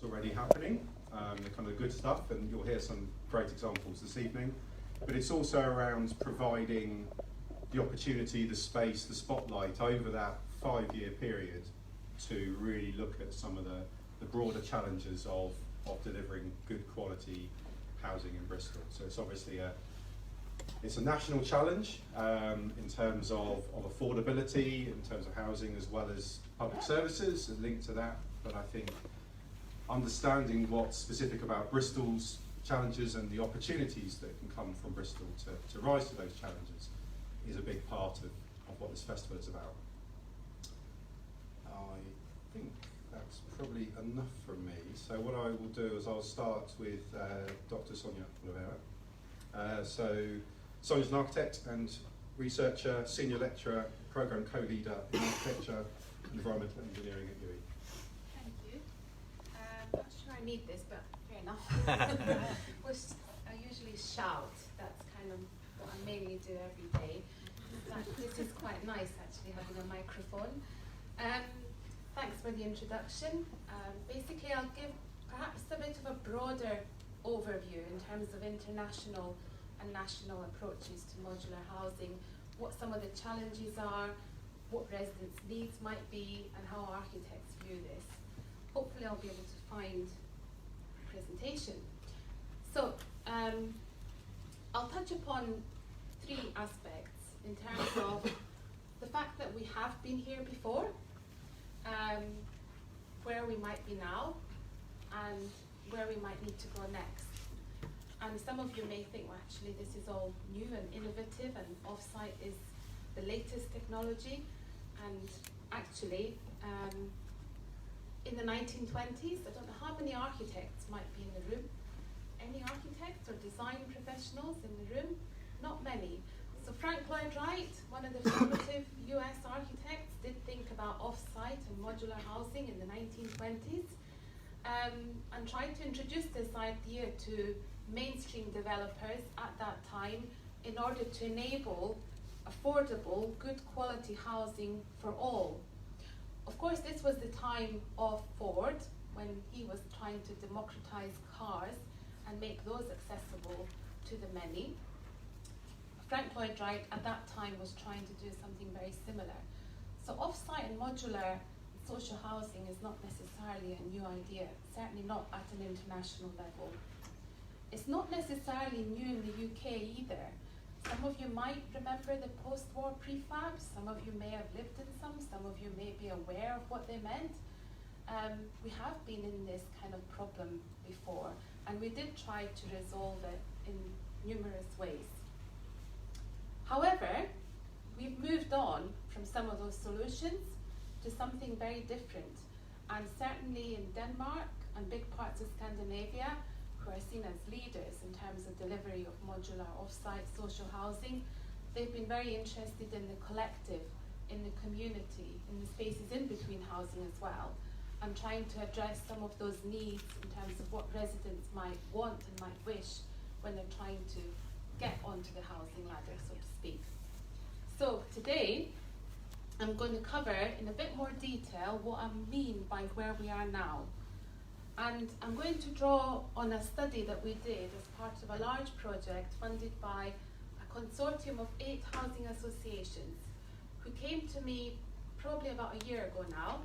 already happening, the kind of good stuff, and you'll hear some great examples this evening. But it's also around providing the opportunity, the space, the spotlight over that 5-year period to really look at some of the broader challenges of delivering good quality housing in Bristol. So it's obviously it's a national challenge in terms of affordability, in terms of housing, as well as public services linked to that. But I think understanding what's specific about Bristol's challenges and the opportunities that can come from Bristol to rise to those challenges is a big part of what this festival is about. I think that's probably enough from me. So what I will do is I'll start with Dr Sonia Dragojlovic-Oliveira. So Sonia's an architect and researcher, senior lecturer, programme co-leader in architecture and environmental engineering at UE. Thank you. Not sure I need this, but fair enough. I usually shout. That's kind of what I mainly do every day. But this is quite nice, actually, having a microphone. Thanks for the introduction. Basically, I'll give perhaps a bit of a broader overview in terms of international and national approaches to modular housing, what some of the challenges are, what residents' needs might be, and how architects view this. Hopefully I'll be able to find a presentation. So I'll touch upon 3 aspects in terms of the fact that we have been here before, where we might be now, and where we might need to go next. And some of you may think, well, actually, this is all new and innovative, and Offsite is the latest technology. And actually, in the 1920s, I don't know how many architects might be in the room. Any architects or design professionals in the room? Not many. So Frank Lloyd Wright, one of the formative US architects, did think about Offsite and modular housing in the 1920s, and tried to introduce this idea to mainstream developers at that time in order to enable affordable, good quality housing for all. Of course, this was the time of Ford, when he was trying to democratize cars and make those accessible to the many. Frank Lloyd Wright at that time was trying to do something very similar. So Offsite and modular social housing is not necessarily a new idea, certainly not at an international level. It's not necessarily new in the UK either. Some of you might remember the post-war prefabs, some of you may have lived in some of you may be aware of what they meant. We have been in this kind of problem before, and we did try to resolve it in numerous ways. However, we've moved on from some of those solutions to something very different, and certainly in Denmark and big parts of Scandinavia, who are seen as leaders in terms of delivery of modular off-site social housing, they've been very interested in the collective, in the community, in the spaces in between housing as well, and trying to address some of those needs in terms of what residents might want and might wish when they're trying to get onto the housing ladder, so to speak. So today, I'm going to cover in a bit more detail what I mean by where we are now. And I'm going to draw on a study that we did as part of a large project funded by a consortium of 8 housing associations who came to me probably about a year ago now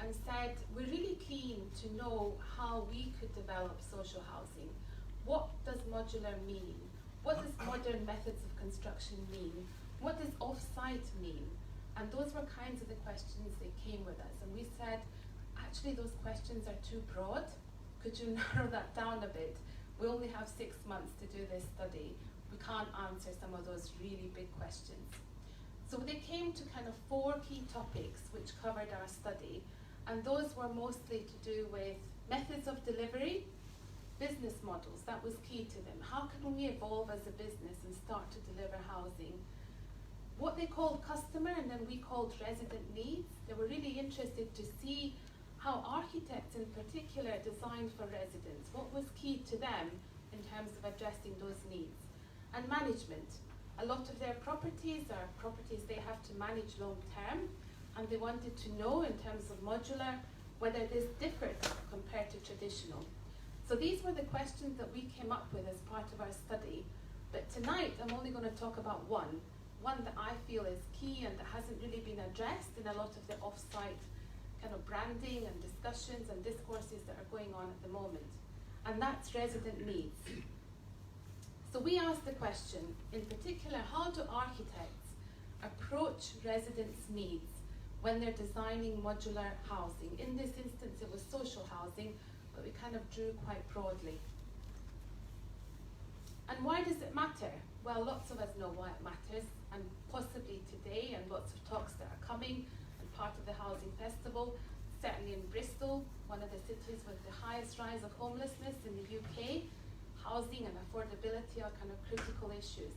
and said, we're really keen to know how we could develop social housing. What does modular mean? What does modern methods of construction mean? What does off-site mean? And those were kinds of the questions that came with us. And we said, actually those questions are too broad. Could you narrow that down a bit? We only have 6 months to do this study. We can't answer some of those really big questions. So they came to kind of 4 key topics which covered our study. And those were mostly to do with methods of delivery, business models. That was key to them. How can we evolve as a business and start to deliver housing? What they called customer, and then we called resident needs. They were really interested to see how architects in particular designed for residents. What was key to them in terms of addressing those needs? And management. A lot of their properties are properties they have to manage long term, and they wanted to know in terms of modular whether this differed compared to traditional So these were the questions that we came up with as part of our study. But tonight I'm only going to talk about one that I feel is key and that hasn't really been addressed in a lot of the offsite kind of branding and discussions and discourses that are going on at the moment. And that's resident needs. So we asked the question, in particular, how do architects approach residents' needs when they're designing modular housing? In this instance, it was social housing, but we kind of drew quite broadly. And why does it matter? Well, lots of us know why it matters, and possibly today, and lots of talks that are coming, and part of the Housing Festival, certainly in Bristol, one of the cities with the highest rise of homelessness in the UK, housing and affordability are kind of critical issues.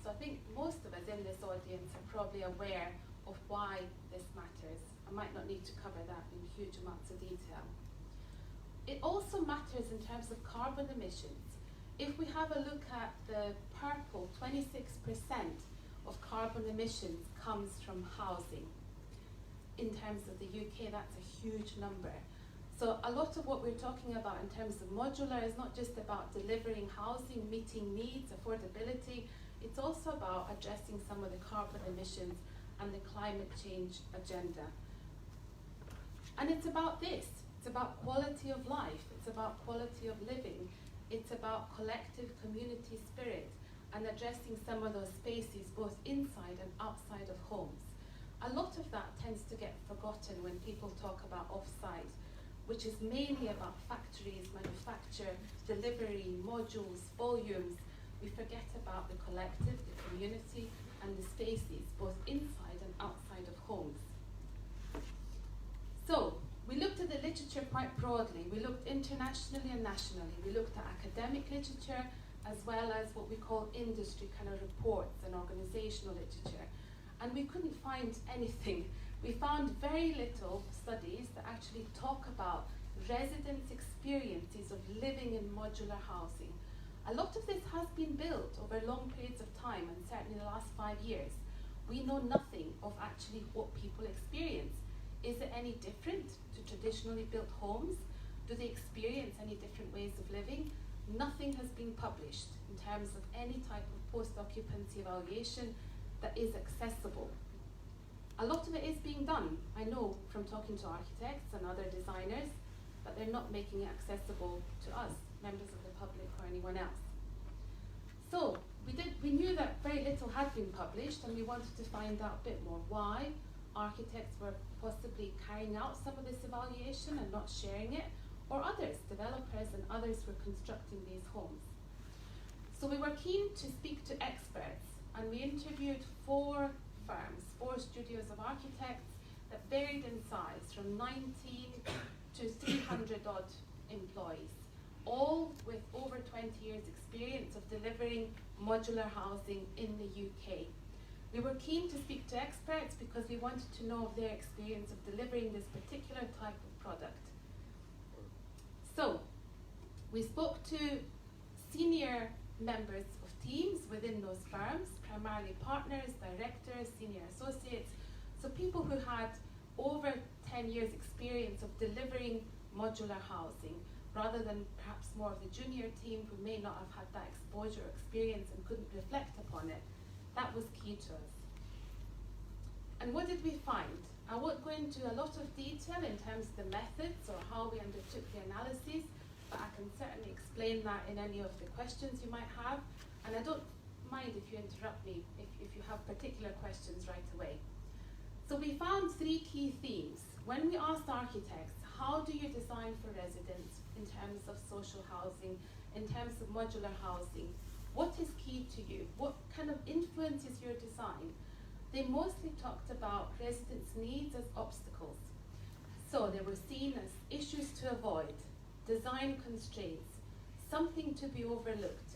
So I think most of us in this audience are probably aware of why this matters. I might not need to cover that in huge amounts of detail. It also matters in terms of carbon emissions. If we have a look at the purple, 26% of carbon emissions comes from housing. In terms of the UK, that's a huge number. So a lot of what we're talking about in terms of modular is not just about delivering housing, meeting needs, affordability, it's also about addressing some of the carbon emissions and the climate change agenda. And it's about this. It's about quality of life. It's about quality of living. It's about collective community spirit and addressing some of those spaces both inside and outside of homes. A lot of that tends to get forgotten when people talk about offsite, which is mainly about factories, manufacture, delivery, modules, volumes. We forget about the collective, the community, and the spaces both inside and outside of homes. So, we looked at the literature quite broadly. We looked internationally and nationally. We looked at academic literature as well as what we call industry kind of reports and organizational literature. And we couldn't find anything. We found very little studies that actually talk about residents' experiences of living in modular housing. A lot of this has been built over long periods of time, and certainly the last 5 years. We know nothing of actually what people experience. Is it any different to traditionally built homes? Do they experience any different ways of living? Nothing has been published in terms of any type of post-occupancy evaluation that is accessible. A lot of it is being done, I know from talking to architects and other designers, but they're not making it accessible to us, members of the public or anyone else. So we knew that very little had been published, and we wanted to find out a bit more why architects were possibly carrying out some of this evaluation and not sharing it, or others, developers and others were constructing these homes. So we were keen to speak to experts, and we interviewed 4 firms, 4 studios of architects that varied in size from 19 to 300 odd employees, all with over 20 years experience of delivering modular housing in the UK. We were keen to speak to experts because we wanted to know of their experience of delivering this particular type of product. So, we spoke to senior members of teams within those firms, primarily partners, directors, senior associates, so people who had over 10 years experience of delivering modular housing, rather than perhaps more of the junior team who may not have had that exposure or experience and couldn't reflect upon it. That was key to us. And what did we find? I won't go into a lot of detail in terms of the methods or how we undertook the analysis, but I can certainly explain that in any of the questions you might have. And I don't mind if you interrupt me if you have particular questions right away. So we found 3 key themes. When we asked architects, how do you design for residents in terms of social housing, in terms of modular housing? What is key to you? What kind of influences your design? They mostly talked about residents' needs as obstacles. So they were seen as issues to avoid, design constraints, something to be overlooked.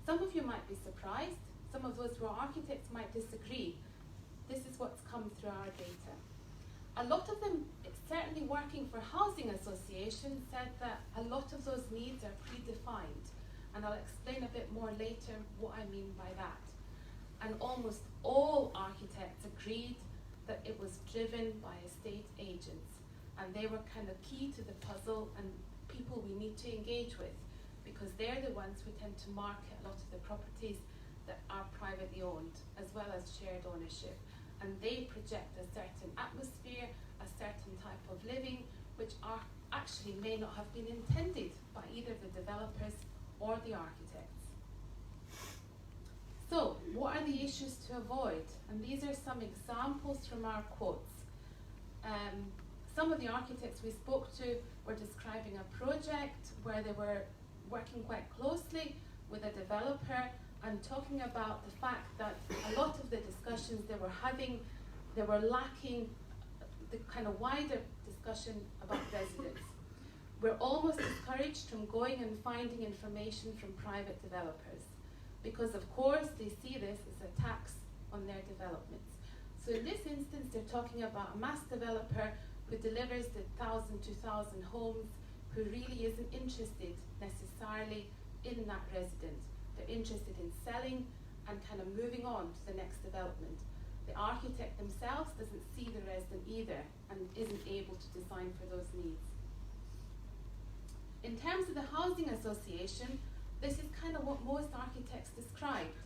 Some of you might be surprised. Some of those who are architects might disagree. This is what's come through our data. A lot of them, certainly working for housing associations, said that a lot of those needs are predefined. And I'll explain a bit more later what I mean by that. And almost all architects agreed that it was driven by estate agents. And they were kind of key to the puzzle and people we need to engage with. because they're the ones who tend to market a lot of the properties that are privately owned as well as shared ownership. And they project a certain atmosphere, a certain type of living, which are actually may not have been intended by either the developers or the architects. So, what are the issues to avoid? And these are some examples from our quotes. Some of the architects we spoke to were describing a project where they were working quite closely with a developer and talking about the fact that a lot of the discussions they were having, they were lacking the kind of wider discussion about residents. We're almost discouraged from going and finding information from private developers because, of course, they see this as a tax on their developments. So in this instance, they're talking about a mass developer who delivers the 1,000, 2,000 homes, who really isn't interested necessarily in that resident. They're interested in selling and kind of moving on to the next development. The architect themselves doesn't see the resident either and isn't able to design for those needs. In terms of the housing association, this is kind of what most architects described.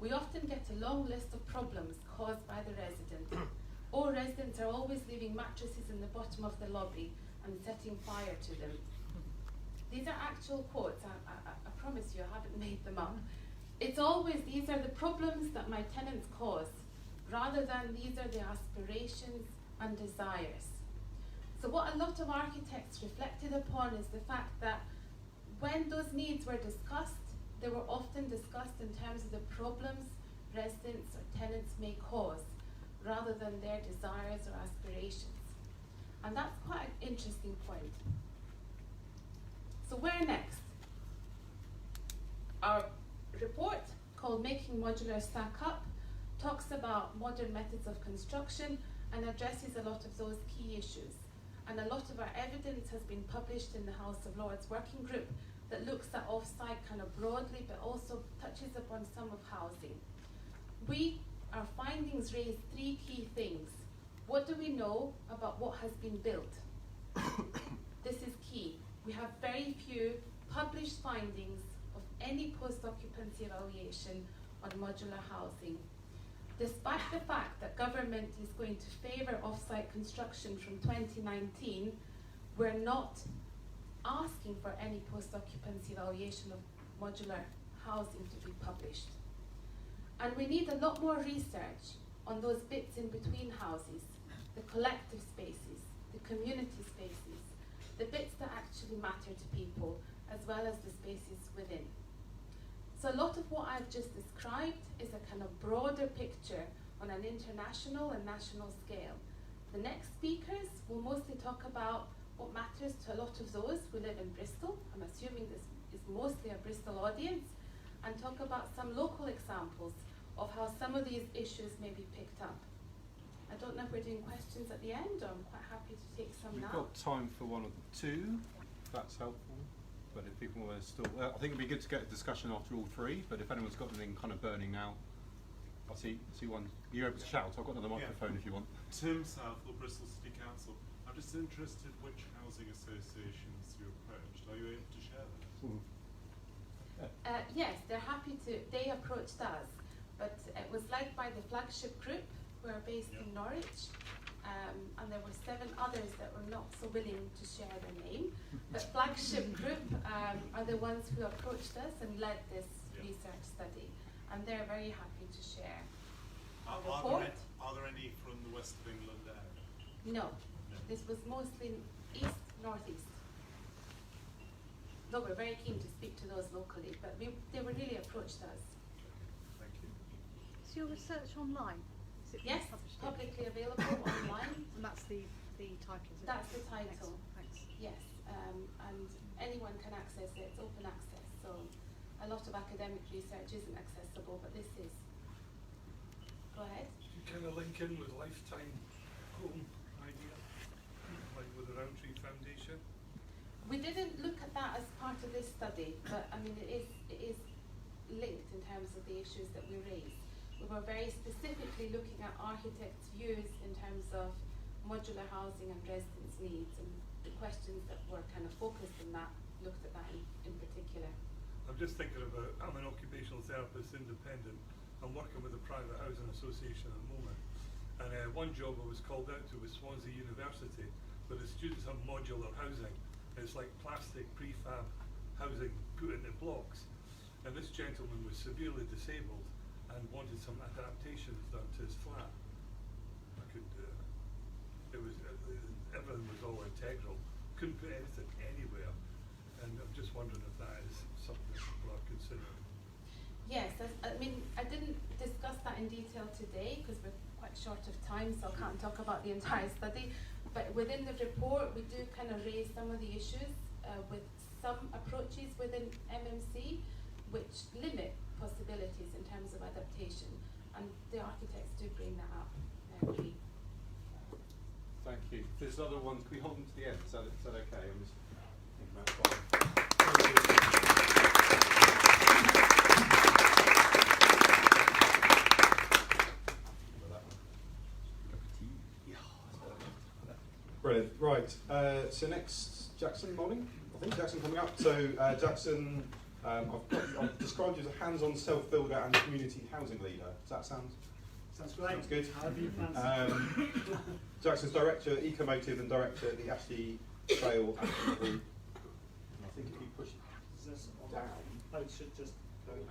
We often get a long list of problems caused by the resident. All residents are always leaving mattresses in the bottom of the lobby and setting fire to them. These are actual quotes, I promise you, I haven't made them up. It's always, these are the problems that my tenants cause, rather than these are the aspirations and desires. So what a lot of architects reflected upon is the fact that when those needs were discussed, they were often discussed in terms of the problems residents or tenants may cause, rather than their desires or aspirations. And that's quite an interesting point. So where next? Our report, called Making Modular Stack Up, talks about modern methods of construction and addresses a lot of those key issues. And a lot of our evidence has been published in the House of Lords Working Group that looks at offsite kind of broadly, but also touches upon some of housing. Our findings raise three key things. What do we know about what has been built? This is key. We have very few published findings of any post-occupancy evaluation on modular housing. Despite the fact that government is going to favour off-site construction from 2019, we're not asking for any post-occupancy evaluation of modular housing to be published. And we need a lot more research on those bits in between houses, the collective spaces, the community spaces, the bits that actually matter to people, as well as the spaces within. So a lot of what I've just described is a kind of broader picture on an international and national scale. The next speakers will mostly talk about what matters to a lot of those who live in Bristol. I'm assuming this is mostly a Bristol audience, and talk about some local examples of how some of these issues may be picked up. I don't know if we're doing questions at the end, or I'm quite happy to take some now. We've got time for one or two, if that's helpful. But if people were still, I think it'd be good to get a discussion after all three, but if anyone's got anything kind of burning now, I see one. You're able to shout, I've got another microphone if you want. Tim South or Bristol City Council. I'm just interested which housing associations you approached. Are you able to share that? Yes, they're happy to. They approached us, but it was led by the Flagship Group, who are based in Norwich, and there were 7 others that were not so willing to share their name. But Flagship Group are the ones who approached us and led this research study, and they're very happy to share. Are there any from the west of England area? No, this was mostly east, northeast. Though we're very keen to speak to those locally, but they were really approached us. Thank you. Is your research online? Is it Yes, published? publicly available online. And that's the title, is it? That's the title. Thanks. Yes, and anyone can access it. It's open access, so a lot of academic research isn't accessible, but this is. Go ahead. You kind of link in with lifetime home idea, like with the Roundtree Foundation. We didn't look at that as part of this study, but I mean it is linked in terms of the issues that we raised. We were very specifically looking at architects' views in terms of modular housing and residents' needs, and the questions that were kind of focused on that looked at that in particular. I'm just thinking about, I'm an occupational therapist, independent. I'm working with a private housing association at the moment. And one job I was called out to was Swansea University, where the students have modular housing. It's like plastic prefab housing put into blocks. And this gentleman was severely disabled and wanted some adaptations done to his flat. I could, everything was all integral. Couldn't put anything anywhere. And I'm just wondering if that is something that people are considering. Yes, I mean, I didn't discuss that in detail today because we're quite short of time, so I can't talk about the entire study. But within the report, we do kind of raise some of the issues with some approaches within MMC, which limit possibilities in terms of adaptation. And the architects do bring that up. Thank you. There's other ones. Can we hold them to the end? Is that okay? I'm just thinking about one. Brilliant. Right. So next, Jackson Moulding. I think Jackson coming up. So Jackson, I've described you as a hands-on self-builder and community housing leader. Does that sound? Sounds great. Sounds good. However you fancy. Jackson's director at Ecomotive and director at the Ashley Trail Action Group. And I think if you push Is this on? down, Oh, it should just go over.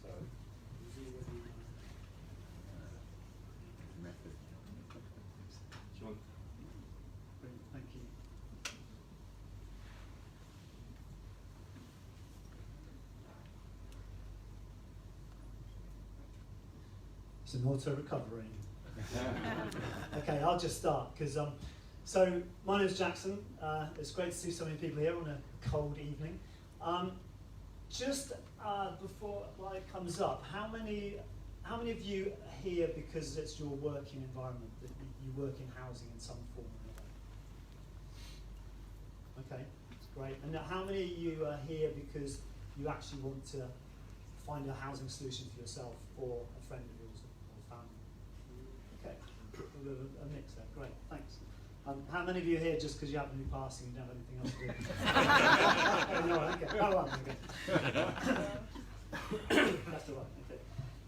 so do you want? Brilliant, thank you. It's an auto recovery. Okay, I'll just start because so my name's Jackson. It's great to see so many people here on a cold evening. Just before it comes up, how many of you are here because it's your working environment, that you work in housing in some form or another? Okay, that's great. And how many of you are here because you actually want to find a housing solution for yourself or a friend of yours or family? Okay, a mix there. Great, thanks. How many of you are here just because you happen to be passing and don't have anything else to do? No, okay. Oh, well, okay. That's all right. Okay.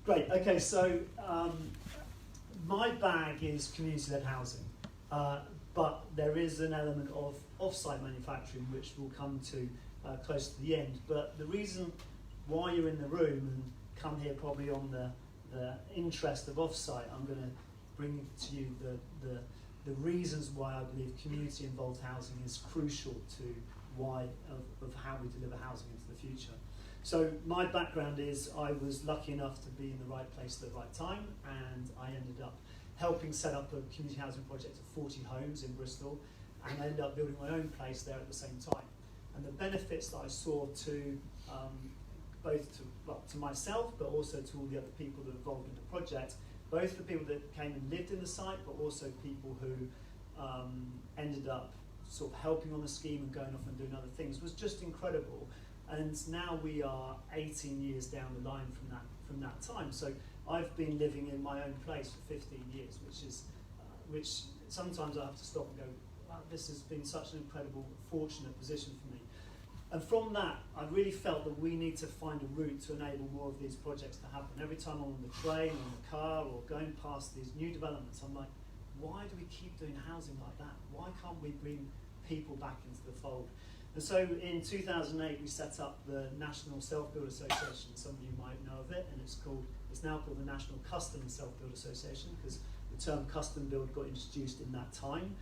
Great. Okay, so my bag is community-led housing, but there is an element of off-site manufacturing which we'll come to close to the end. But the reason why you're in the room and come here probably on the interest of off-site, I'm going to bring to you the reasons why I believe community-involved housing is crucial to why of how we deliver housing into the future. So my background is I was lucky enough to be in the right place at the right time, and I ended up helping set up a community housing project of 40 homes in Bristol, and I ended up building my own place there at the same time. And the benefits that I saw to both to myself, but also to all the other people that were involved in the project, both the people that came and lived in the site, but also people who ended up sort of helping on the scheme and going off and doing other things, was just incredible. And now we are 18 years down the line from that time. So I've been living in my own place for 15 years, which sometimes I have to stop and go, wow, this has been such an incredible, fortunate position for me. And from that, I really felt that we need to find a route to enable more of these projects to happen. Every time I'm on the train, or in the car, or going past these new developments, I'm like, why do we keep doing housing like that? Why can't we bring people back into the fold? And so in 2008, we set up the National Self-Build Association. Some of you might know of it, and it's now called the National Custom Self-Build Association, because the term custom build got introduced in that time.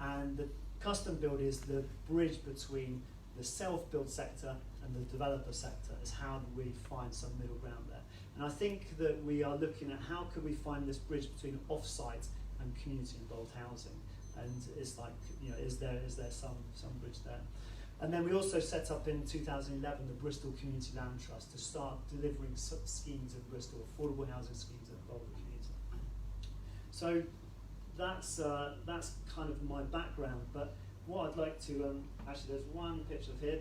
And the custom build is the bridge between the self-build sector and the developer sector. Is how do we find some middle ground there? And I think that we are looking at how could we find this bridge between off-site and community-involved housing, and is there some bridge there? And then we also set up in 2011 the Bristol Community Land Trust to start delivering schemes in Bristol, affordable housing schemes that involve the community. So that's kind of my background. But what I'd like to actually, there's one picture of here.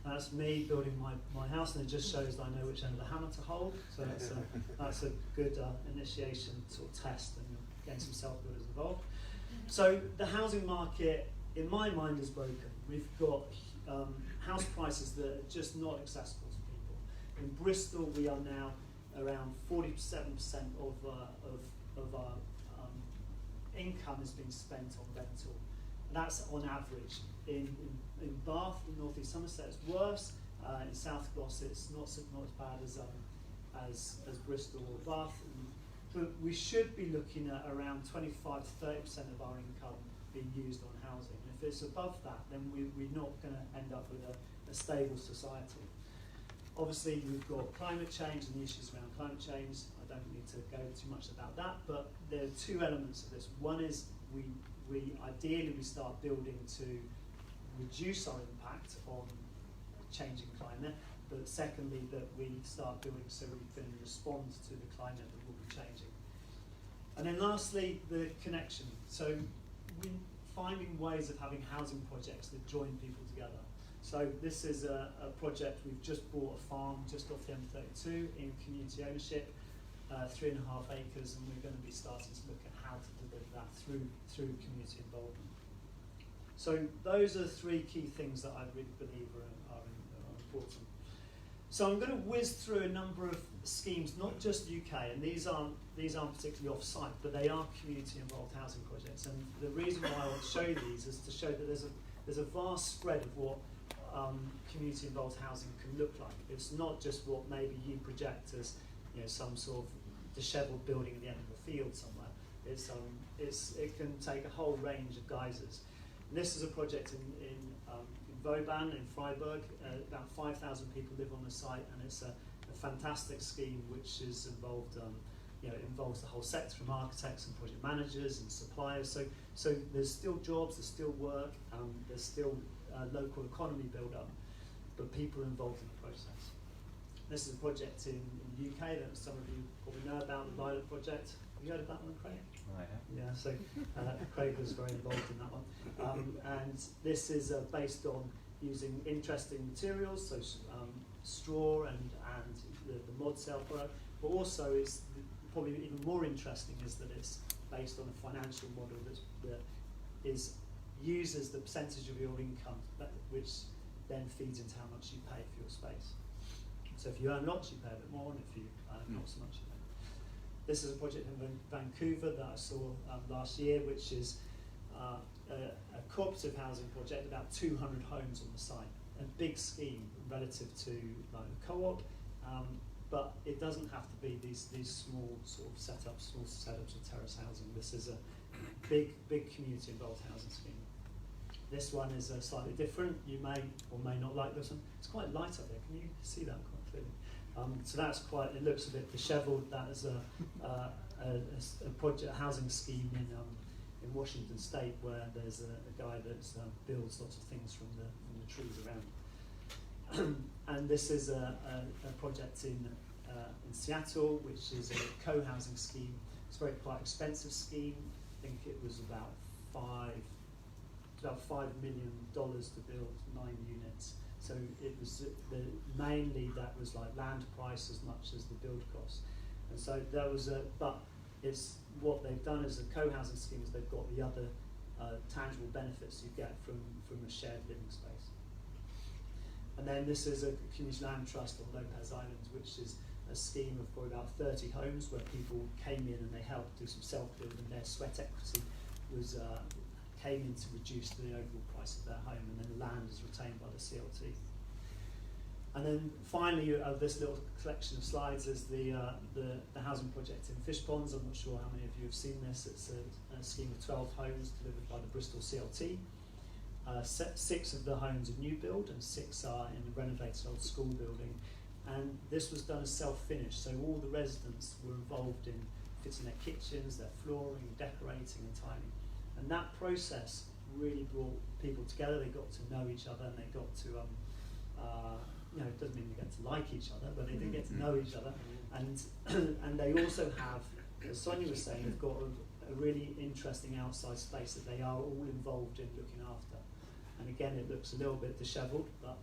That's me building my house, and it just shows that I know which end of the hammer to hold. So that's a good initiation sort of test, and getting some self-builders involved. So the housing market, in my mind, is broken. we've got house prices that are just not accessible to people. In Bristol, we are now around 47% of our income is being spent on rental. And that's on average. In Bath, in North East Somerset, it's worse. In South Gloss, it's not as bad as Bristol or Bath. But we should be looking at around 25 to 30% of our income being used on housing. And if it's above that, then we're not going to end up with a stable society. Obviously, we've got climate change and the issues around climate change. I don't need to go too much about that, but there are two elements of this. One is we ideally start building to reduce our impact on changing climate, but secondly that we start building so we can respond to the climate that will be changing. And then lastly, the connection. So we're finding ways of having housing projects that join people together. So this is a project, we've just bought a farm just off the M32 in community ownership, 3.5 acres, and we're going to be starting to look at how to deliver that through community involvement. So those are three key things that I really believe are important. So I'm going to whiz through a number of schemes, not just UK, and these aren't particularly off-site, but they are community-involved housing projects. And the reason why I want to show you these is to show that there's a vast spread of what community-involved housing can look like. It's not just what maybe you project as, you know, some sort of dishevelled building at the end of a field somewhere. It can take a whole range of guises. And this is a project in Vauban in Freiburg. About 5,000 people live on the site, and it's a fantastic scheme which is involved. It involves the whole sector, from architects and project managers and suppliers. So there's still jobs, there's still work, there's still local economy build-up, but people are involved in the process. This is a project in the UK that some of you probably know about, the Violet Project. Have you heard of that one, Craig? I have. Yeah, so Craig was very involved in that one. And this is based on using interesting materials, so straw and the mod cell product, but also it's probably even more interesting is that it's based on a financial model that uses the percentage of your income, which then feeds into how much you pay for your space. So if you earn lots, you pay a bit more, and if you earn not so much, you pay. This is a project in Vancouver that I saw last year, which is a cooperative housing project, about 200 homes on the site. A big scheme relative to like a co-op, but it doesn't have to be these small sort of setups of terrace housing. This is a big community involved housing scheme. This one is slightly different. You may or may not like this one. It's quite light up there. Can you see that quite clearly? So that's quite. It looks a bit dishevelled. That is a project, a housing scheme in Washington State, where there's a guy that builds lots of things from the trees around. And this is a project in Seattle, which is a co-housing scheme. It's a quite expensive scheme. I think it was about $5 million to build 9 units. So it was mainly that was like land price as much as the build cost. And so there was but it's what they've done as a co-housing scheme is they've got the other tangible benefits you get from a shared living space. And then this is a community land trust on Lopez Island, which is a scheme of probably about 30 homes where people came in and they helped do some self-build, and their sweat equity was came in to reduce the overall price of their home, and then the land is retained by the CLT. And then finally, this little collection of slides is the housing project in Fish Ponds. I'm not sure how many of you have seen this. It's a scheme of 12 homes delivered by the Bristol CLT. 6 of the homes are new build and 6 are in a renovated old school building. And this was done as self-finish, so all the residents were involved in fitting their kitchens, their flooring, decorating and tiling. And that process really brought people together. They got to know each other, and they got to, it doesn't mean they get to like each other, but they did get to know each other. And they also have, as Sonia was saying, they've got a really interesting outside space that they are all involved in looking after. And again, it looks a little bit dishevelled, but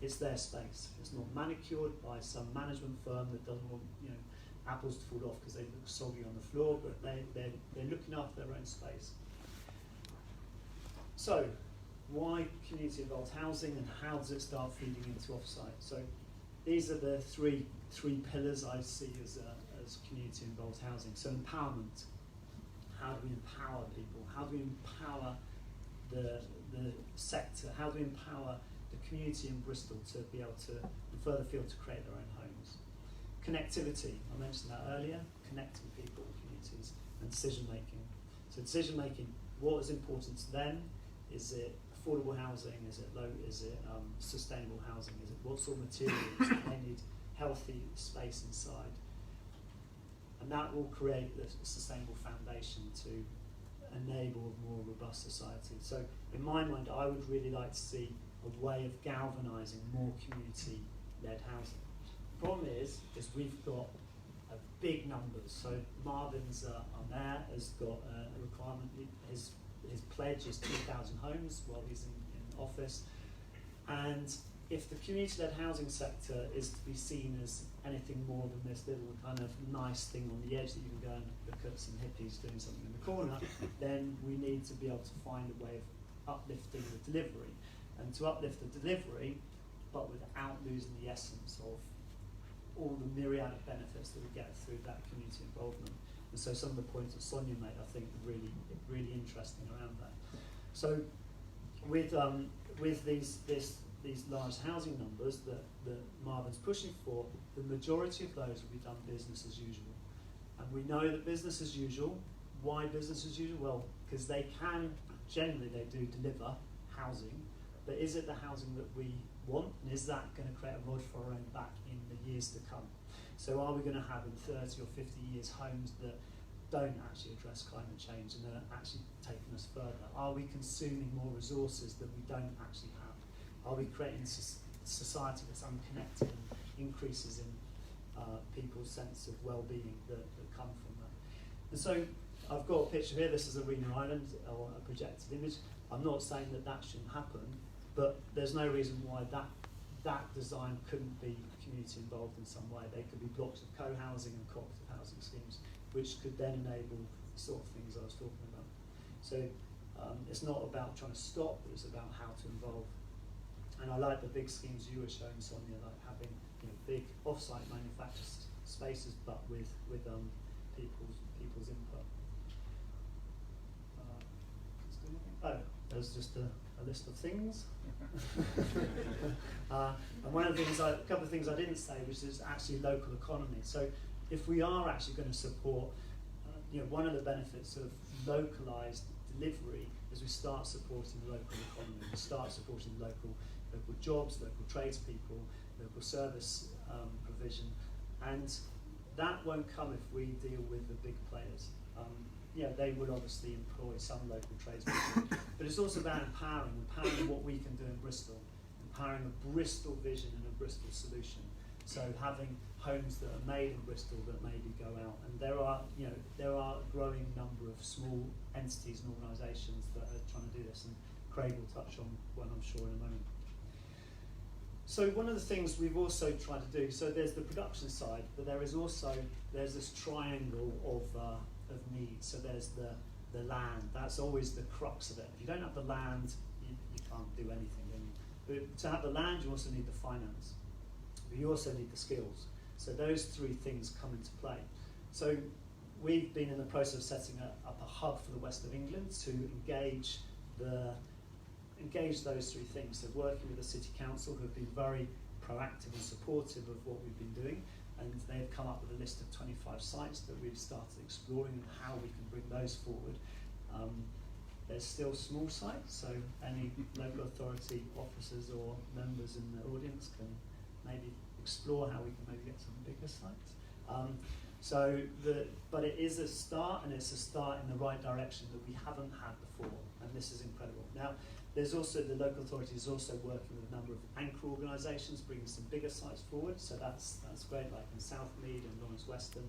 it's their space. It's not manicured by some management firm that doesn't want apples to fall off because they look soggy on the floor, but they're looking after their own space. So, why community involved housing and how does it start feeding into Offsite? So these are the three pillars I see as community involved housing. So empowerment. How do we empower people? How do we empower the sector? How do we empower the community in Bristol to be able to, and further field, to create their own homes? Connectivity, I mentioned that earlier, connecting people, communities, and decision making. So decision making, what is important to them? Is it affordable housing? Is it sustainable housing? Is it what sort of materials? They need healthy space inside. And that will create the sustainable foundation to enable a more robust society. So in my mind, I would really like to see a way of galvanising more community-led housing. The problem is we've got big numbers. So Marvin's our mayor has got a requirement. His pledge is 2,000 homes while he's in office. And if the community-led housing sector is to be seen as anything more than this little kind of nice thing on the edge that you can go and look at some hippies doing something in the corner, then we need to be able to find a way of uplifting the delivery. And to uplift the delivery, but without losing the essence of all the myriad of benefits that we get through that community involvement. And so some of the points that Sonia made, I think, are really interesting around that. So with these large housing numbers that Marvin's pushing for, the majority of those will be done business as usual. And we know that business as usual, why business as usual? Well, because they do deliver housing, but is it the housing that we want? And is that going to create a rod for our own back in the years to come? So are we going to have in 30 or 50 years homes that don't actually address climate change and are actually taking us further? Are we consuming more resources that we don't actually have? Are we creating a society that's unconnected and increases in people's sense of well-being that come from that? And so I've got a picture here. This is Arena Island, or a projected image. I'm not saying that shouldn't happen, but there's no reason why that design couldn't be community involved in some way. They could be blocks of co-housing and cooperative housing schemes, which could then enable the sort of things I was talking about. So it's not about trying to stop, but it's about how to involve. And I like the big schemes you were showing, Sonia, like having big off-site manufactured spaces, but with people's input. There's just a list of things. And one of the things, a couple of things I didn't say, which is actually local economy. So if we are actually going to support, one of the benefits of localised delivery is we start supporting the local economy, we start supporting local jobs, local tradespeople, local service provision, and that won't come if we deal with the big players. They will obviously employ some local tradespeople, but it's also about empowering what we can do in Bristol, empowering a Bristol vision and a Bristol solution. So having homes that are made in Bristol that maybe go out, and there are a growing number of small entities and organisations that are trying to do this, and Craig will touch on one, I'm sure, in a moment. So one of the things we've also tried to do, so there's the production side, but there's this triangle of needs. So there's the land. That's always the crux of it. If you don't have the land, you can't do anything. But to have the land, you also need the finance. But you also need the skills. So those three things come into play. So we've been in the process of setting up a hub for the West of England to engage those three things. So working with the City Council, who have been very proactive and supportive of what we've been doing, and they've come up with a list of 25 sites that we've started exploring and how we can bring those forward. There's still small sites, so any local authority officers or members in the audience can maybe explore how we can maybe get some bigger sites. But it is a start, and it's a start in the right direction that we haven't had before, and this is incredible. Now, there's also, the local authority is also working with a number of anchor organisations, bringing some bigger sites forward, so that's great, like in Southmead and Lawrence Weston.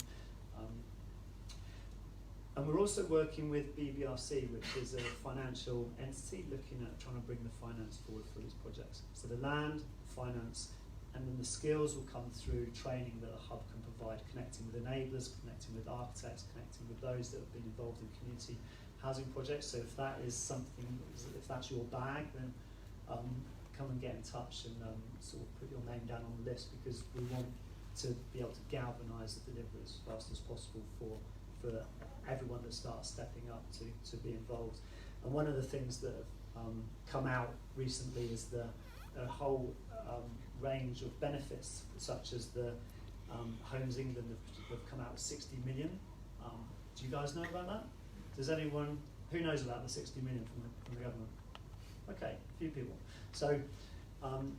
And we're also working with BBRC, which is a financial entity looking at trying to bring the finance forward for these projects. So the land, finance, and then the skills will come through training that a hub can provide, connecting with enablers, connecting with architects, connecting with those that have been involved in community housing projects. So if that is something, if that's your bag, then come and get in touch and sort of put your name down on the list, because we want to be able to galvanise the delivery as fast as possible for everyone that starts stepping up to be involved. And one of the things that have come out recently is a whole range of benefits, such as the Homes England have come out with 60 million. Do you guys know about that? Does anyone, who knows about the 60 million from the government? Okay, a few people. So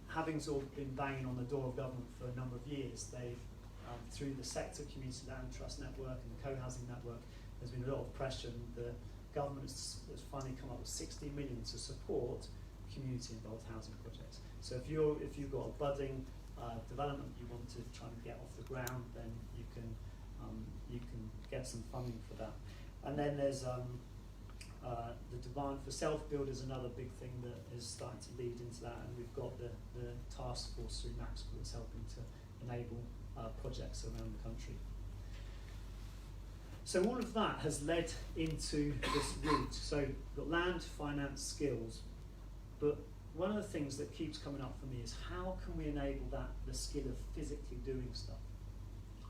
having sort of been banging on the door of government for a number of years, they've, through the sector community land trust network and the co-housing network, there's been a lot of pressure, and the government has finally come up with 60 million to support community-involved housing projects. So if you've got a budding development you want to try and get off the ground, then you can get some funding for that. And then there's the demand for self-build is another big thing that is starting to lead into that, and we've got the task force through Maxwell that's helping to enable projects around the country. So all of that has led into this route. So we've got land, finance, skills, but one of the things that keeps coming up for me is how can we enable the skill of physically doing stuff?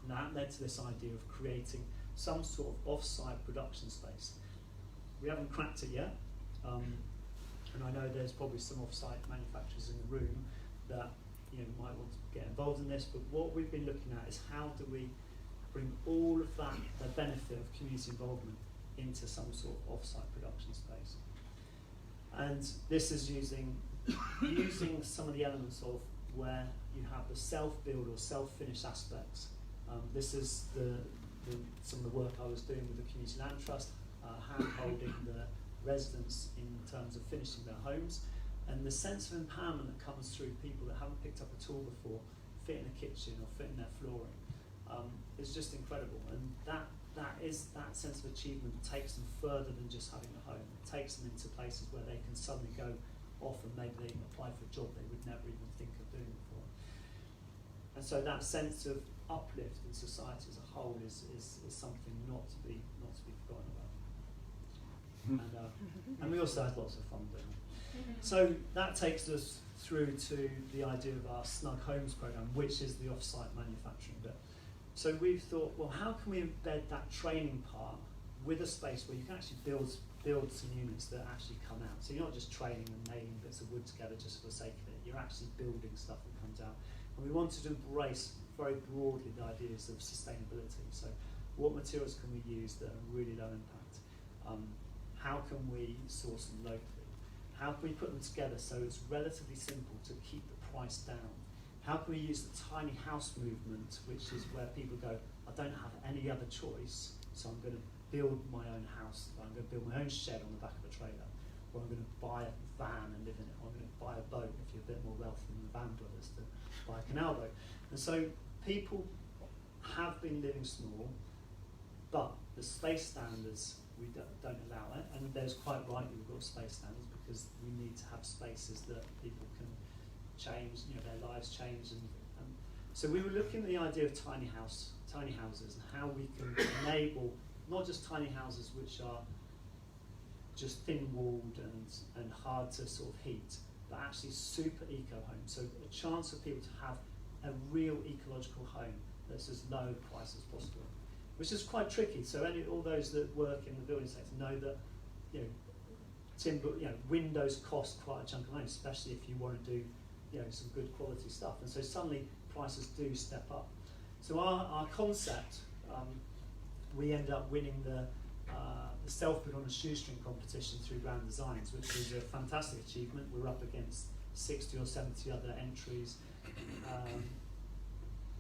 And that led to this idea of creating some sort of off-site production space. We haven't cracked it yet, and I know there's probably some off-site manufacturers in the room that might want to get involved in this, but what we've been looking at is how do we bring all of that, the benefit of community involvement, into some sort of off-site production space. And this is using some of the elements of where you have the self-build or self-finish aspects. This is some of the work I was doing with the Community Land Trust, hand-holding the residents in terms of finishing their homes, and the sense of empowerment that comes through people that haven't picked up a tool before, fitting a kitchen or fitting their flooring, is just incredible. And that sense of achievement takes them further than just having a home. It takes them into places where they can suddenly go off and maybe they can apply for a job they would never even think of doing before. And so that sense of uplift in society as a whole is something not to be forgotten about. And we also had lots of fun doing it. So that takes us through to the idea of our Snug Homes programme, which is the off-site manufacturing bit. So we've thought, well, how can we embed that training part with a space where you can actually build some units that actually come out. So you're not just training and nailing bits of wood together just for the sake of it, you're actually building stuff that comes out. And we wanted to embrace very broadly the ideas of sustainability. So what materials can we use that are really low impact? How can we source them locally? How can we put them together so it's relatively simple to keep the price down? How can we use the tiny house movement, which is where people go, I don't have any other choice, so I'm going to build my own house, I'm going to build my own shed on the back of a trailer, or I'm going to buy a van and live in it, or I'm going to buy a boat if you're a bit more wealthy than the van dwellers to buy a canal boat. And so people have been living small, but the space standards, we don't allow it, and there's quite rightly we've got space standards because we need to have spaces that people can change, their lives change, and so we were looking at the idea of tiny houses and how we can enable not just tiny houses which are just thin-walled and hard to sort of heat, but actually super eco homes. So a chance for people to have a real ecological home that's as low price as possible, which is quite tricky. So all those that work in the building sector know that timber, windows cost quite a chunk of money, especially if you want to do some good quality stuff. And so suddenly prices do step up. So our concept, we ended up winning the self-build on a shoestring competition through Grand Designs, which was a fantastic achievement. We're up against 60 or 70 other entries.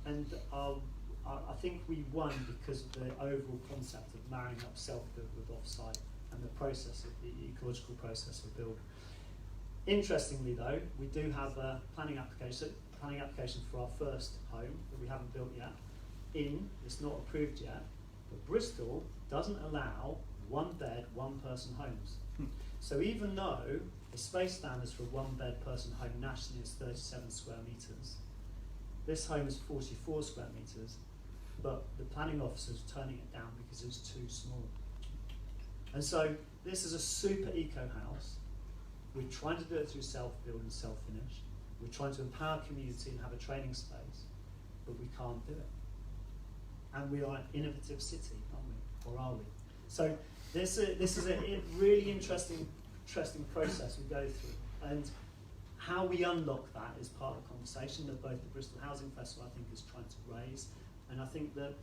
And I think we won because of the overall concept of marrying up self-build with off-site and the process of the ecological process of build. Interestingly though, we do have a planning application for our first home that we haven't built yet. It's not approved yet, but Bristol doesn't allow one bed, one person homes. So even though the space standards for a one bed person home nationally is 37 square metres, this home is 44 square metres, but the planning officer's turning it down because it's too small. And so this is a super eco house. We're trying to do it through self-build and self-finish. We're trying to empower community and have a training space, but we can't do it. And we are an innovative city, aren't we? Or are we? So this is a really interesting process we go through. And how we unlock that is part of the conversation that both the Bristol Housing Festival, I think, is trying to raise. And I think that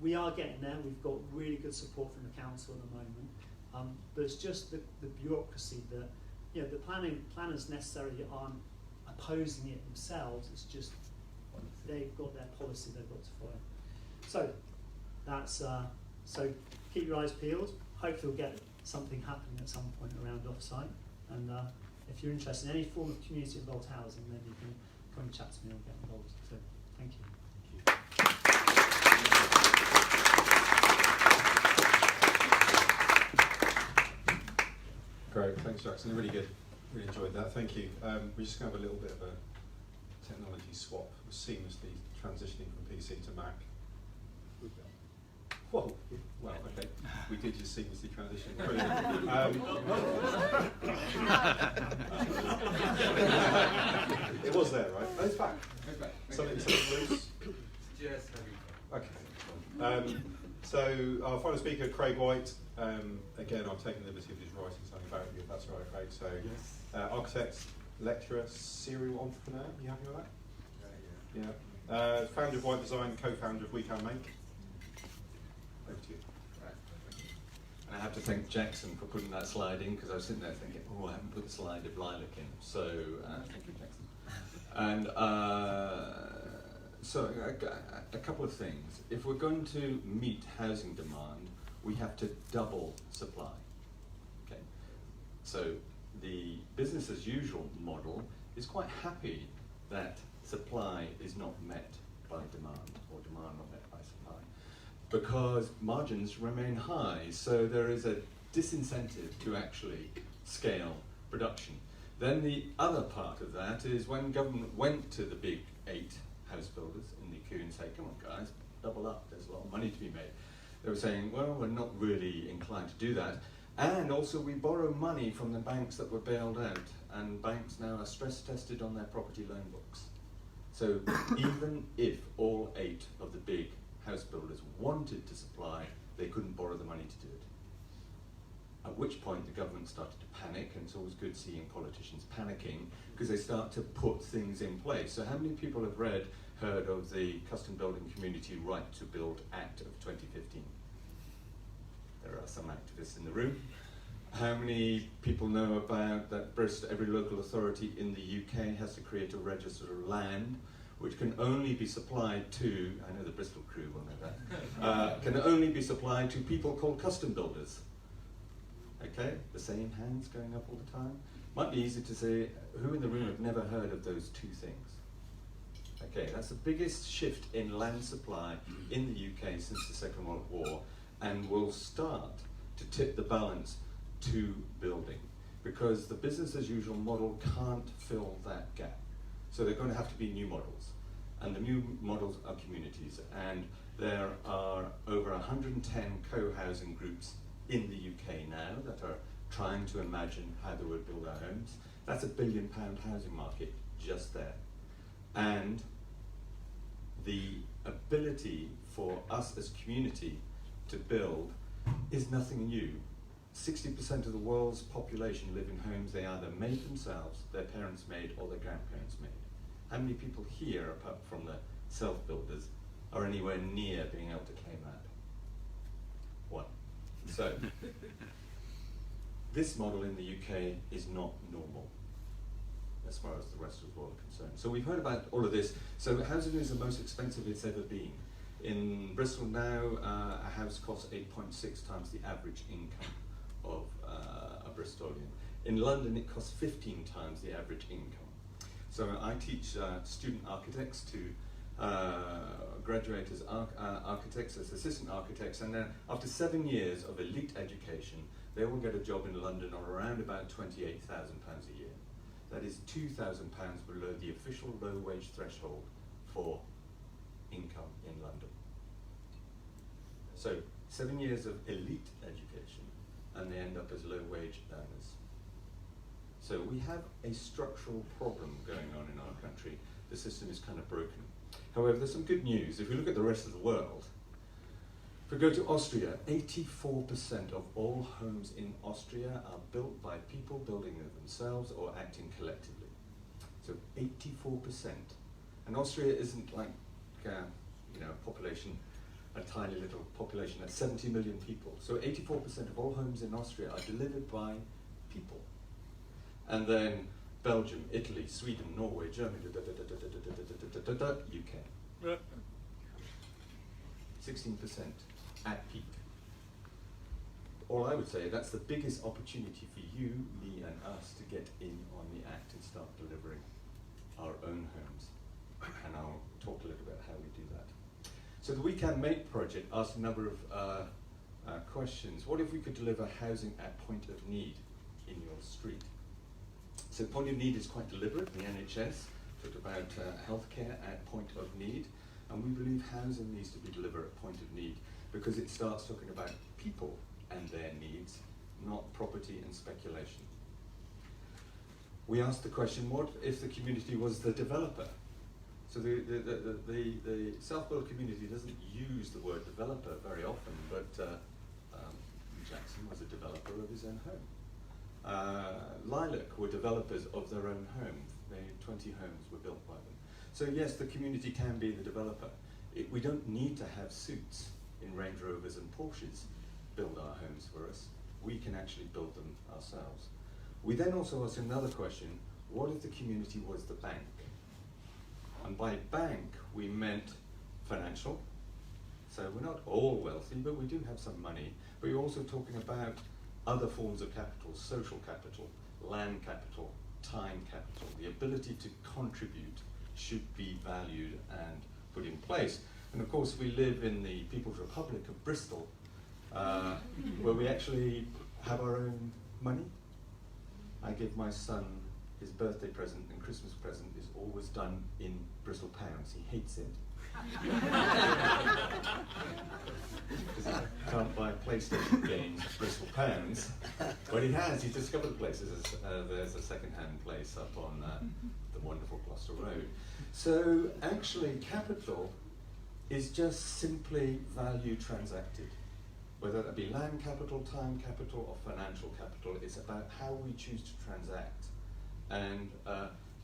we are getting there. We've got really good support from the council at the moment. But it's just the bureaucracy that the planners necessarily aren't opposing it themselves. It's just they've got their policy they've got to follow. So that's so keep your eyes peeled. Hopefully we'll get something happening at some point around Offsite. And if you're interested in any form of community involved housing, then you can come and chat to me or get involved. So thank you. Great, thanks Jackson, really good. Really enjoyed that, thank you. We're just going to have a little bit of a technology swap. We're seamlessly transitioning from PC to Mac. Whoa, well, okay. We did just seamlessly transition. Brilliant. It was there, right? Oh, it's back. Something loose? Just Okay. So our final speaker, Craig White. Again, I've taken the liberty of just writing something about you, if that's all right, Craig. So, yes. Architect, lecturer, serial entrepreneur. You happy with that? Yeah. Founder of White Design, co-founder of We Can Make. Over to you. Right. And I have to thank Jackson for putting that slide in, because I was sitting there thinking, oh, I haven't put the slide of lilac in. So, thank you, Jackson. And so, a couple of things. If we're going to meet housing demand, we have to double supply. Okay. So the business as usual model is quite happy that supply is not met by demand, or demand not met by supply, because margins remain high. So there is a disincentive to actually scale production. Then the other part of that is when government went to the big 8 house builders in the queue and said, come on guys, double up, there's a lot of money to be made. They were saying, well, we're not really inclined to do that. And also we borrow money from the banks that were bailed out, and banks now are stress tested on their property loan books. So even if all 8 of the big house builders wanted to supply, they couldn't borrow the money to do it. At which point the government started to panic, and it's always good seeing politicians panicking, because they start to put things in place. So how many people have heard of the Custom Building Community Right to Build Act of 2015? There are some activists in the room. How many people know about that every local authority in the UK has to create a register of land, which can only be supplied to, I know the Bristol crew will know that, can only be supplied to people called custom builders. Okay, the same hands going up all the time. Might be easy to say, who in the room have never heard of those 2 things? Okay, that's the biggest shift in land supply in the UK since the Second World War, and will start to tip the balance to building, because the business as usual model can't fill that gap. So they're going to have to be new models, and the new models are communities, and there are over 110 co-housing groups in the UK now that are trying to imagine how they would build our homes. That's £1 billion housing market just there. And the ability for us as community to build is nothing new. 60% of the world's population live in homes they either made themselves, their parents made, or their grandparents made. How many people here, apart from the self-builders, are anywhere near being able to claim that? 1. So, this model in the UK is not normal, as far as the rest of the world is concerned. So we've heard about all of this. So housing is the most expensive it's ever been. In Bristol now, a house costs 8.6 times the average income of a Bristolian. In London, it costs 15 times the average income. So I teach student architects to graduate as architects, as assistant architects, and then after 7 years of elite education, they will get a job in London on around about £28,000 a year. That is £2,000 below the official low wage threshold for income in London. So 7 years of elite education and they end up as low-wage earners. So we have a structural problem going on in our country. The system is kind of broken. However, there's some good news. If we look at the rest of the world, if we go to Austria, 84% of all homes in Austria are built by people building them themselves or acting collectively. So 84%. And Austria isn't like, population, a tiny little population, that's 70 million people. So 84% of all homes in Austria are delivered by people. And then Belgium, Italy, Sweden, Norway, Germany, UK. 16% at peak. All I would say, that's the biggest opportunity for you, me, and us to get in on the act and start delivering our own homes. And I'll talk a little bit how we do that. So the We Can Make project asked a number of questions. What if we could deliver housing at point of need in your street? So point of need is quite deliberate. The NHS talked about healthcare at point of need, and we believe housing needs to be delivered at point of need because it starts talking about people and their needs, not property and speculation. We asked the question, what if the community was the developer? So the self-build community doesn't use the word developer very often, but Jackson was a developer of his own home. Lilac were developers of their own home. 20 homes were built by them. So yes, the community can be the developer. We don't need to have suits in Range Rovers and Porsches build our homes for us. We can actually build them ourselves. We then also asked another question, what if the community was the bank? And by bank, we meant financial. So we're not all wealthy, but we do have some money. But you're also talking about other forms of capital, social capital, land capital, time capital. The ability to contribute should be valued and put in place. And of course, we live in the People's Republic of Bristol, where we actually have our own money. I give my son his birthday present and Christmas present is always done in Bristol pounds. He hates it. Because he can't buy PlayStation games at Bristol pounds. But he has. He's discovered places. There's a second-hand place up on the wonderful Gloucester Road. So actually, capital is just simply value transacted. Whether that be land capital, time capital, or financial capital, it's about how we choose to transact. And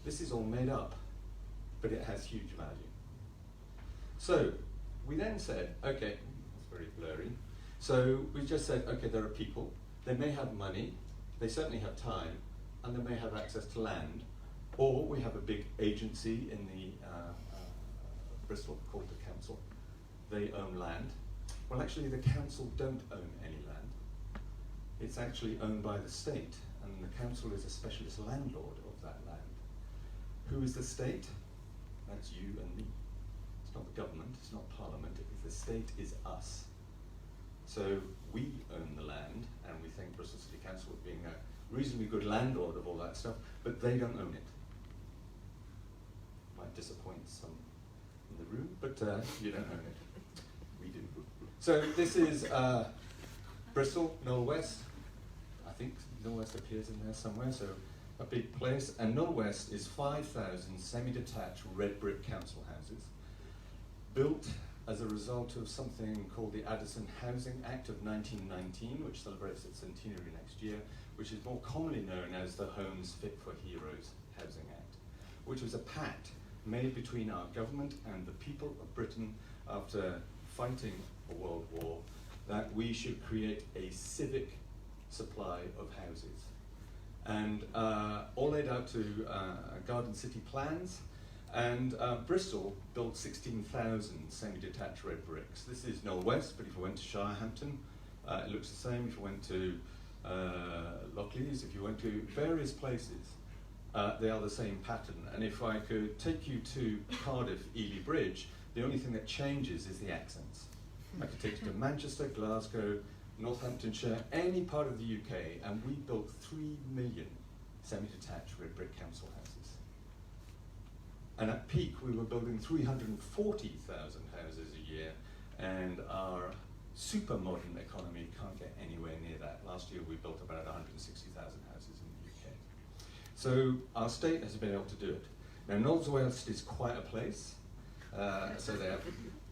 this is all made up, but it has huge value. So we then said, okay, that's very blurry. So we just said, okay, there are people, they may have money, they certainly have time, and they may have access to land, or we have a big agency in the Bristol called the council. They own land. Well, actually, the council don't own any land. It's actually owned by the state, and the council is a specialist landlord of that land. Who is the state? That's you and me. It's not the government, it's not parliament, the state is us. So we own the land, and we think Bristol City Council being a reasonably good landlord of all that stuff, but they don't own it. Might disappoint some in the room, but you don't own it. We do. So this is Bristol, Knoll West. I think Knoll West appears in there somewhere, so a big place. And Knoll West is 5,000 semi-detached red brick council houses, built as a result of something called the Addison Housing Act of 1919, which celebrates its centenary next year, which is more commonly known as the Homes Fit for Heroes Housing Act, which was a pact made between our government and the people of Britain after fighting a world war, that we should create a civic supply of houses. And all laid out to Garden City plans, and Bristol built 16,000 semi-detached red bricks. This is Knoll West, but if you went to Shirehampton, it looks the same. If you went to Lockleys, if you went to various places, they are the same pattern. And if I could take you to Cardiff, Ely Bridge, the only thing that changes is the accents. I could take you to Manchester, Glasgow, Northamptonshire, any part of the UK, and we built 3 million semi-detached red brick council houses. And at peak, we were building 340,000 houses a year, and our super modern economy can't get anywhere near that. Last year we built about 160,000 houses in the UK. So our state has been able to do it. Now Knowles West is quite a place. So they have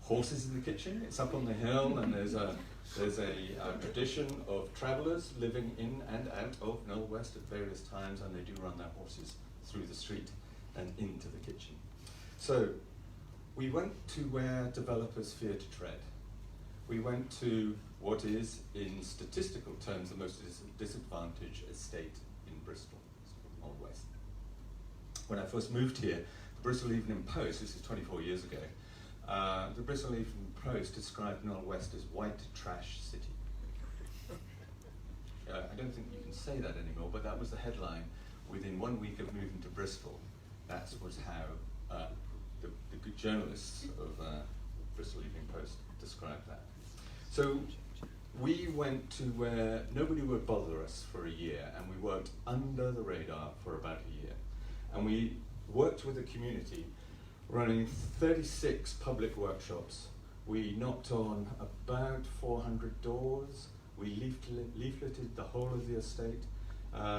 horses in the kitchen. It's up on the hill, and there's a tradition of travellers living in and out of Knowles West at various times, and they do run their horses through the street and into the kitchen. So we went to where developers fear to tread. We went to what is, in statistical terms, the most disadvantaged estate in Bristol, Knowles West. When I first moved here, the Bristol Evening Post, this is 24 years ago, the Bristol Evening Post described Knowles West as white trash city. I don't think you can say that anymore, but that was the headline. Within 1 week of moving to Bristol, that was how the good journalists of Bristol Evening Post described that. So we went to where nobody would bother us for a year, and we worked under the radar for about a year. And we worked with the community, running 36 public workshops. We knocked on about 400 doors. We leafleted the whole of the estate.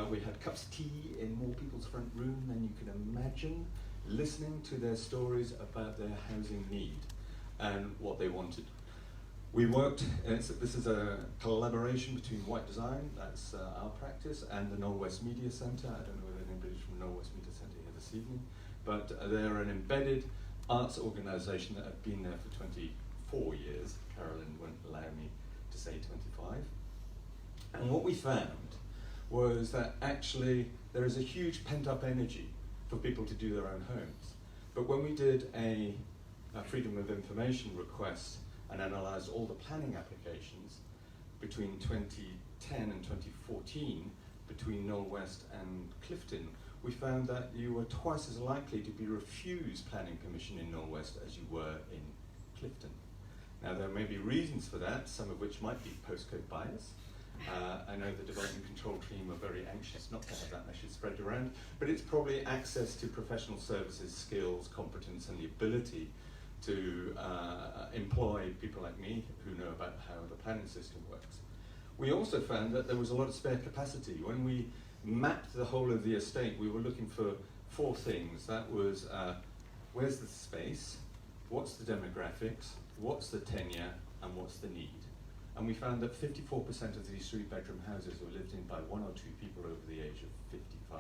We had cups of tea in more people's front room than you can imagine, listening to their stories about their housing need and what they wanted. We worked, this is a collaboration between White Design, that's our practice, and the Knowles West Media Centre. I don't know whether anybody's from Knowles West Media Centre here this evening, but they're an embedded arts organisation that have been there for 24 years. Carolyn won't allow me to say 25. And what we found was that actually there is a huge pent-up energy for people to do their own homes. But when we did a Freedom of Information request and analysed all the planning applications between 2010 and 2014, between Knowles West and Clifton, we found that you were twice as likely to be refused planning permission in Knowles West as you were in Clifton. Now there may be reasons for that, some of which might be postcode bias. I know the development control team are very anxious not to have that message spread around, but it's probably access to professional services, skills, competence, and the ability to employ people like me who know about how the planning system works. We also found that there was a lot of spare capacity. When we mapped the whole of the estate, we were looking for 4 things. That was where's the space, what's the demographics, what's the tenure, and what's the need. And we found that 54% of these 3-bedroom houses were lived in by 1 or 2 people over the age of 55,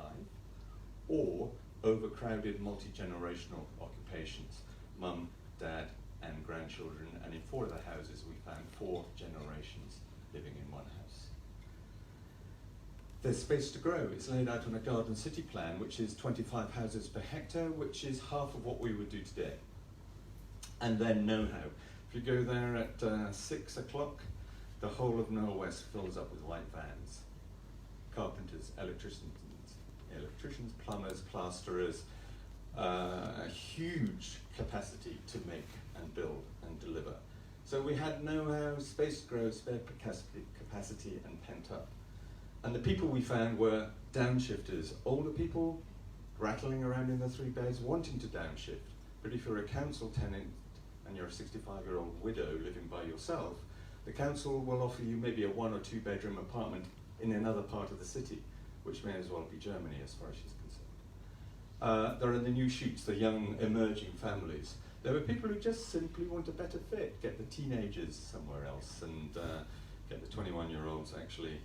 or overcrowded multi-generational occupations, mum, dad, and grandchildren. And in 4 of the houses, we found 4 generations living in one house. There's space to grow. It's laid out on a garden city plan, which is 25 houses per hectare, which is half of what we would do today. And then know-how. If you go there at 6 o'clock, the whole of Knowles West fills up with white vans. Carpenters, electricians, plumbers, plasterers, a huge capacity to make and build and deliver. So we had know-how, space to grow, spare capacity, and pent up. And the people we found were downshifters, older people rattling around in their 3 beds, wanting to downshift. But if you're a council tenant and you're a 65-year-old widow living by yourself, the council will offer you maybe a 1 or 2 bedroom apartment in another part of the city, which may as well be Germany as far as she's concerned. There are the new shoots, the young emerging families. There were people who just simply want a better fit, get the teenagers somewhere else, and get the 21-year-olds actually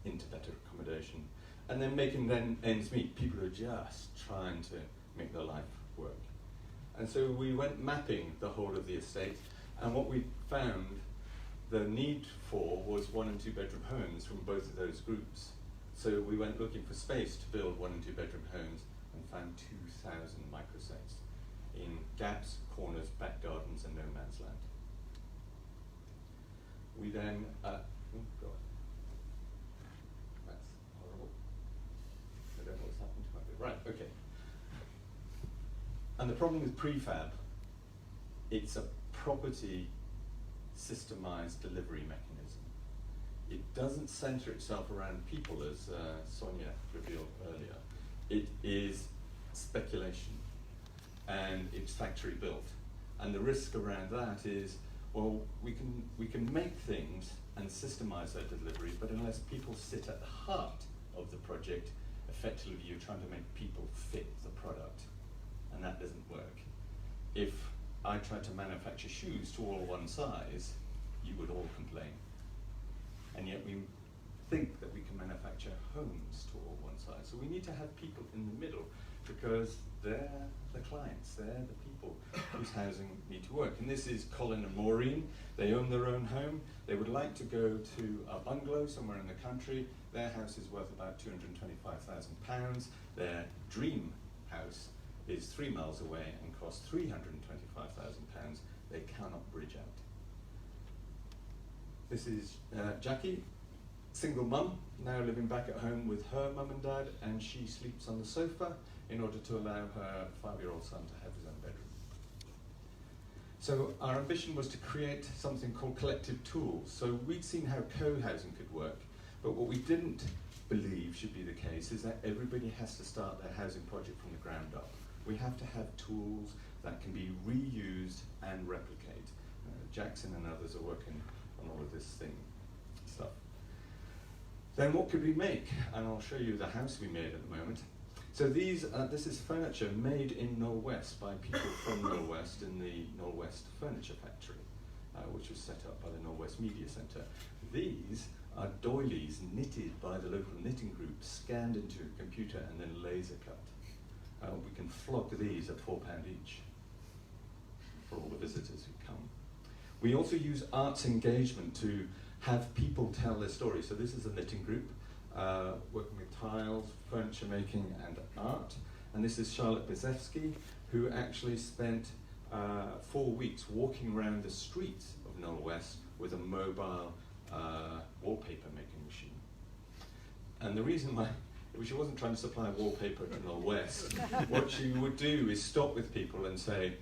into better accommodation. And then making ends meet, people who are just trying to make their life work. And so we went mapping the whole of the estate, and what we found the need for was 1 and 2 bedroom homes from both of those groups. So we went looking for space to build 1 and 2 bedroom homes and found 2,000 microsites in gaps, corners, back gardens, and no man's land. We then, oh God, that's horrible. I don't know what's happened to my bit. Right, okay. And the problem with prefab, it's a property systemized delivery mechanism. It doesn't center itself around people, as Sonia revealed earlier. It is speculation, and it's factory built. And the risk around that is, well, we can make things and systemize their delivery, but unless people sit at the heart of the project, effectively you're trying to make people fit the product, and that doesn't work. If I tried to manufacture shoes to all one size, you would all complain. And yet we think that we can manufacture homes to all one size. So we need to have people in the middle, because they're the clients, they're the people whose housing need to work. And this is Colin and Maureen. They own their own home. They would like to go to a bungalow somewhere in the country. Their house is worth about £225,000. Their dream house is 3 miles away and costs £325,000. They cannot bridge out. This is Jackie, single mum, now living back at home with her mum and dad, and she sleeps on the sofa in order to allow her 5-year-old son to have his own bedroom. So our ambition was to create something called collective tools. So we'd seen how co-housing could work, but what we didn't believe should be the case is that everybody has to start their housing project from the ground up. We have to have tools that can be reused and replicate. Jackson and others are working on all of this stuff. Then what could we make? And I'll show you the house we made at the moment. So this is furniture made in Knoll West by people from Knoll West in the Knoll West Furniture Factory, which was set up by the Knoll West Media Centre. These are doilies knitted by the local knitting group, scanned into a computer and then laser cut. We can flog these at £4 each for all the visitors who come. We also use arts engagement to have people tell their story. So this is a knitting group working with tiles, furniture making and art. And this is Charlotte Bezewski, who actually spent 4 weeks walking around the streets of Knoll West with a mobile wallpaper making machine. And the reason why she wasn't trying to supply wallpaper to Knoll West, what she would do is stop with people and say,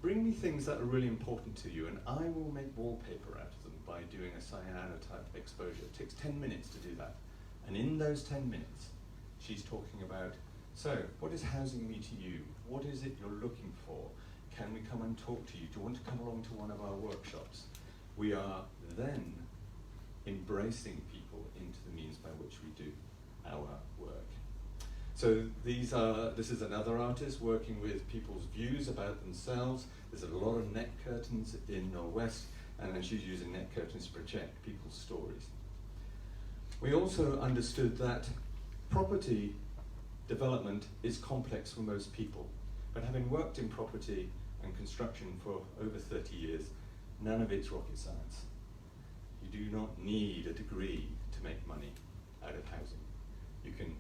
bring me things that are really important to you and I will make wallpaper out of them by doing a cyanotype exposure. It takes 10 minutes to do that. And in those 10 minutes, she's talking about, so what does housing mean to you? What is it you're looking for? Can we come and talk to you? Do you want to come along to one of our workshops? We are then embracing people into the means by which we do our work. So this is another artist working with people's views about themselves. There's a lot of net curtains in Knoll West, and then she's using net curtains to project people's stories. We also understood that property development is complex for most people, but having worked in property and construction for over 30 years, none of it's rocket science. You do not need a degree to make money out of housing. You can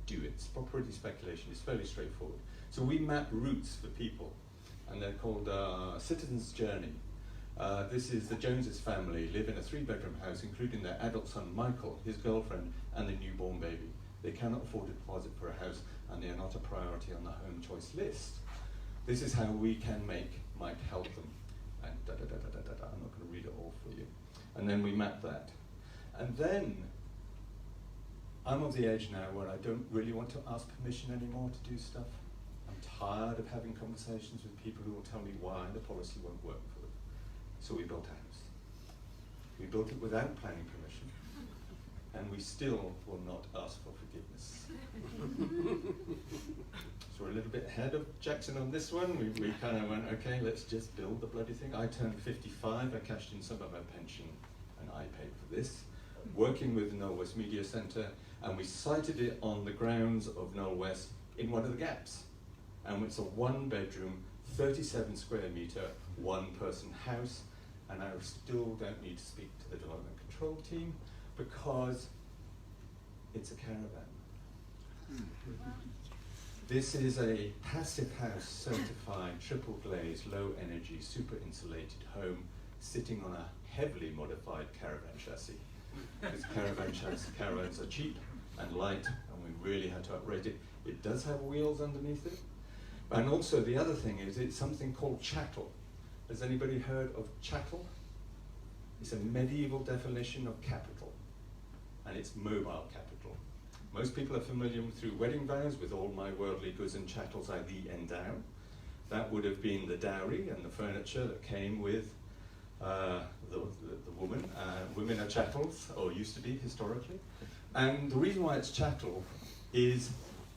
do it. Property speculation is fairly straightforward. So we map routes for people, and they're called Citizen's Journey. This is the Joneses family, live in a 3-bedroom house, including their adult son Michael, his girlfriend, and their newborn baby. They cannot afford a deposit for a house, and they are not a priority on the home choice list. This is how we might help them. And I'm not going to read it all for you. And then we map that. And then I'm of the age now where I don't really want to ask permission anymore to do stuff. I'm tired of having conversations with people who will tell me why the policy won't work for them. So we built a house. We built it without planning permission, and we still will not ask for forgiveness. So we're a little bit ahead of Jackson on this one. We kind of went, okay, let's just build the bloody thing. I turned 55, I cashed in some of my pension, and I paid for this. Working with the Knoll West Media Centre, and we sited it on the grounds of Knoll West in one of the gaps. And it's a 1-bedroom, 37 square metre, 1-person house, and I still don't need to speak to the development control team because it's a caravan. This is a passive house certified, triple glazed, low energy, super insulated home sitting on a heavily modified caravan chassis. Because caravans are cheap and light, and we really had to upgrade it. It does have wheels underneath it. And also the other thing is it's something called chattel. Has anybody heard of chattel? It's a medieval definition of capital, and it's mobile capital. Most people are familiar through wedding vows with all my worldly goods and chattels I thee endow. That would have been the dowry and the furniture that came with the woman. Women are chattels, or used to be historically. And the reason why it's chattel is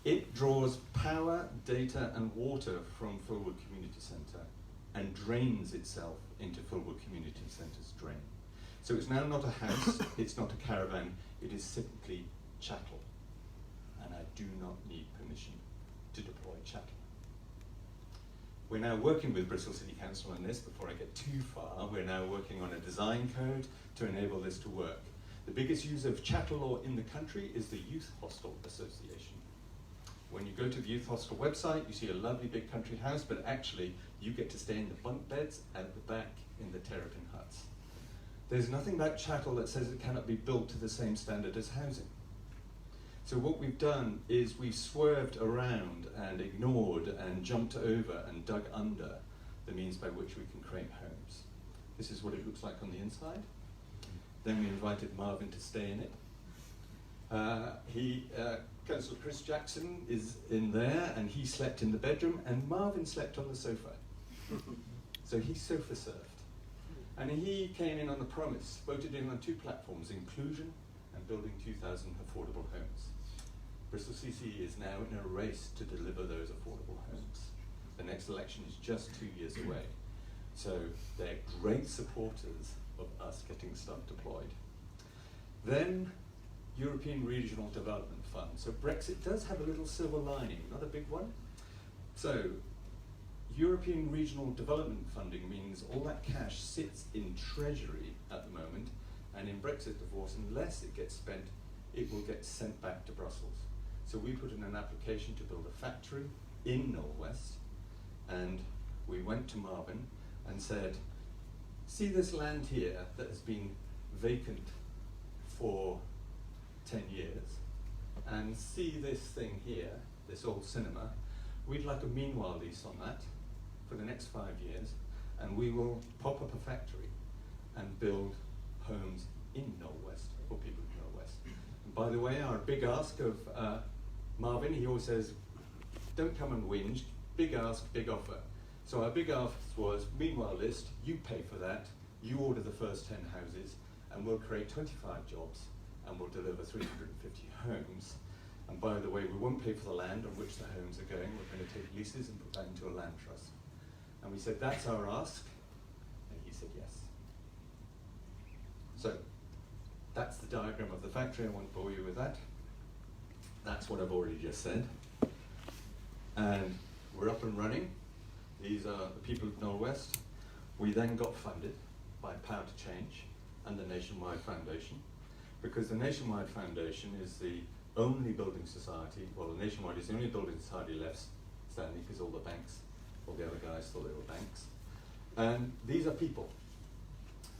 it draws power, data, and water from Fulwood Community Centre and drains itself into Fulwood Community Centre's drain. So it's now not a house, it's not a caravan, it is simply chattel. And I do not need permission to deploy chattel. We're now working with Bristol City Council on this. Before I get too far, we're now working on a design code to enable this to work. The biggest user of chattel law in the country is the Youth Hostel Association. When you go to the Youth Hostel website, you see a lovely big country house, but actually you get to stay in the bunk beds at the back in the terrapin huts. There's nothing about chattel that says it cannot be built to the same standard as housing. So what we've done is we've swerved around and ignored and jumped over and dug under the means by which we can create homes. This is what it looks like on the inside. Then we invited Marvin to stay in it. Councillor Chris Jackson is in there, and he slept in the bedroom, and Marvin slept on the sofa. So he sofa surfed. And he came in on a promise, voted in on 2 platforms, inclusion and building 2,000 affordable homes. Bristol CC is now in a race to deliver those affordable homes. The next election is just 2 years away. So they're great supporters of us getting stuff deployed. Then European Regional Development Fund. So Brexit does have a little silver lining, not a big one. So European Regional Development funding means all that cash sits in Treasury at the moment, and in Brexit divorce, unless it gets spent, it will get sent back to Brussels. So we put in an application to build a factory in Norwest, and we went to Marvin and said, see this land here that has been vacant for 10 years, and see this thing here, this old cinema, we'd like a meanwhile lease on that for the next 5 years, and we will pop up a factory and build homes in Norwest for people in Norwest. And by the way, our big ask of Marvin, he always says, don't come and whinge, big ask, big offer. So our big ask was, meanwhile list, you pay for that, you order the first 10 houses, and we'll create 25 jobs, and we'll deliver 350 homes. And by the way, we won't pay for the land on which the homes are going, we're going to take leases and put that into a land trust. And we said, that's our ask, and he said yes. So, that's the diagram of the factory, I won't bore you with that. That's what I've already just said. And we're up and running. These are the people of Norwest. We then got funded by Power to Change and the Nationwide Foundation, because the Nationwide Foundation is the only building society, well, the Nationwide is the only building society left standing, because all the banks, all the other guys thought they were banks. And these are people.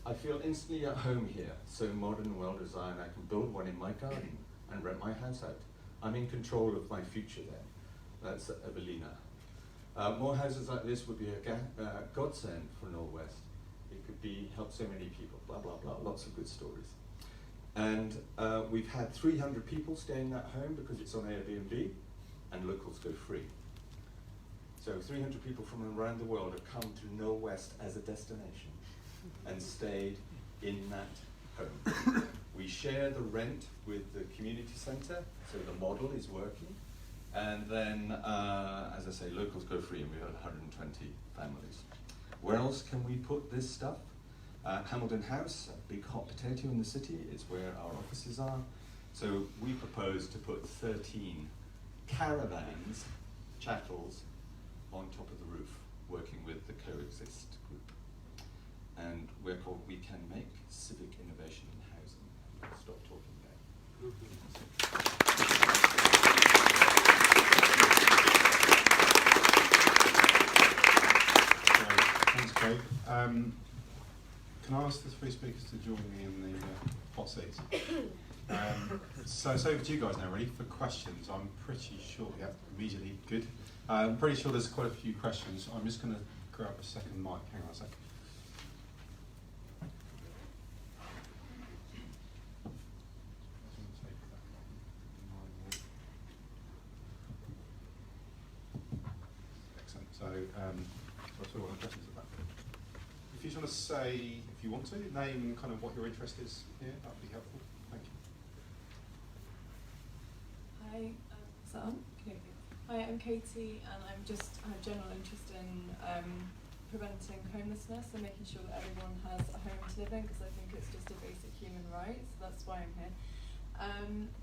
I feel instantly at home here, so modern and well designed. I can build one in my garden and rent my house out. I'm in control of my future there. That's Evelina. More houses like this would be a godsend for Norwest. It could be help so many people, blah, blah, blah, lots of good stories. And we've had 300 people stay in that home because it's on Airbnb, and locals go free. So 300 people from around the world have come to Norwest as a destination and stayed in that home. We share the rent with the community centre, so the model is working. And then, as I say, locals go free, and we've had 120 families. Where else can we put this stuff? Hamilton House, a big hot potato in the city, is where our offices are. So we propose to put 13 caravans, chattels, on top of the roof, working with the Coexist group. And we're called We Can Make Civic Innovation in Housing. I'll stop talking now. Thanks, Craig. Can I ask the 3 speakers to join me in the hot seats? So it's over to you guys now, really, for questions. I'm pretty sure, yeah, immediately, good. I'm pretty sure there's quite a few questions. I'm just going to grab a second mic. Hang on a sec. Excellent. So, what's all the questions about? you just want to say, if you want to, name kind of what your interest is here, that would be helpful. Thank you. Hi, is that on? Can you hear me? Hi, I'm Katie, and I have general interest in preventing homelessness and making sure that everyone has a home to live in, because I think it's just a basic human right, so that's why I'm here.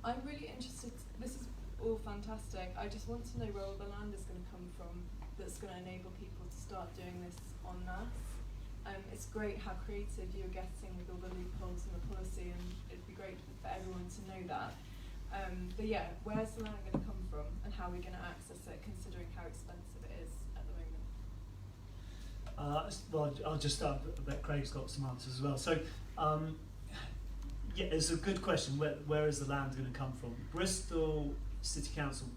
I'm really interested, this is all fantastic, I just want to know where all the land is going to come from that's going to enable people to start doing this en masse. It's great how creative you're getting with all the loopholes in the policy, and it'd be great for everyone to know that. But yeah, where's the land going to come from, and how are we going to access it, considering how expensive it is at the moment? Well, I'll just start, but Craig's got some answers as well. So, yeah, it's a good question. Where is the land going to come from? Bristol City Council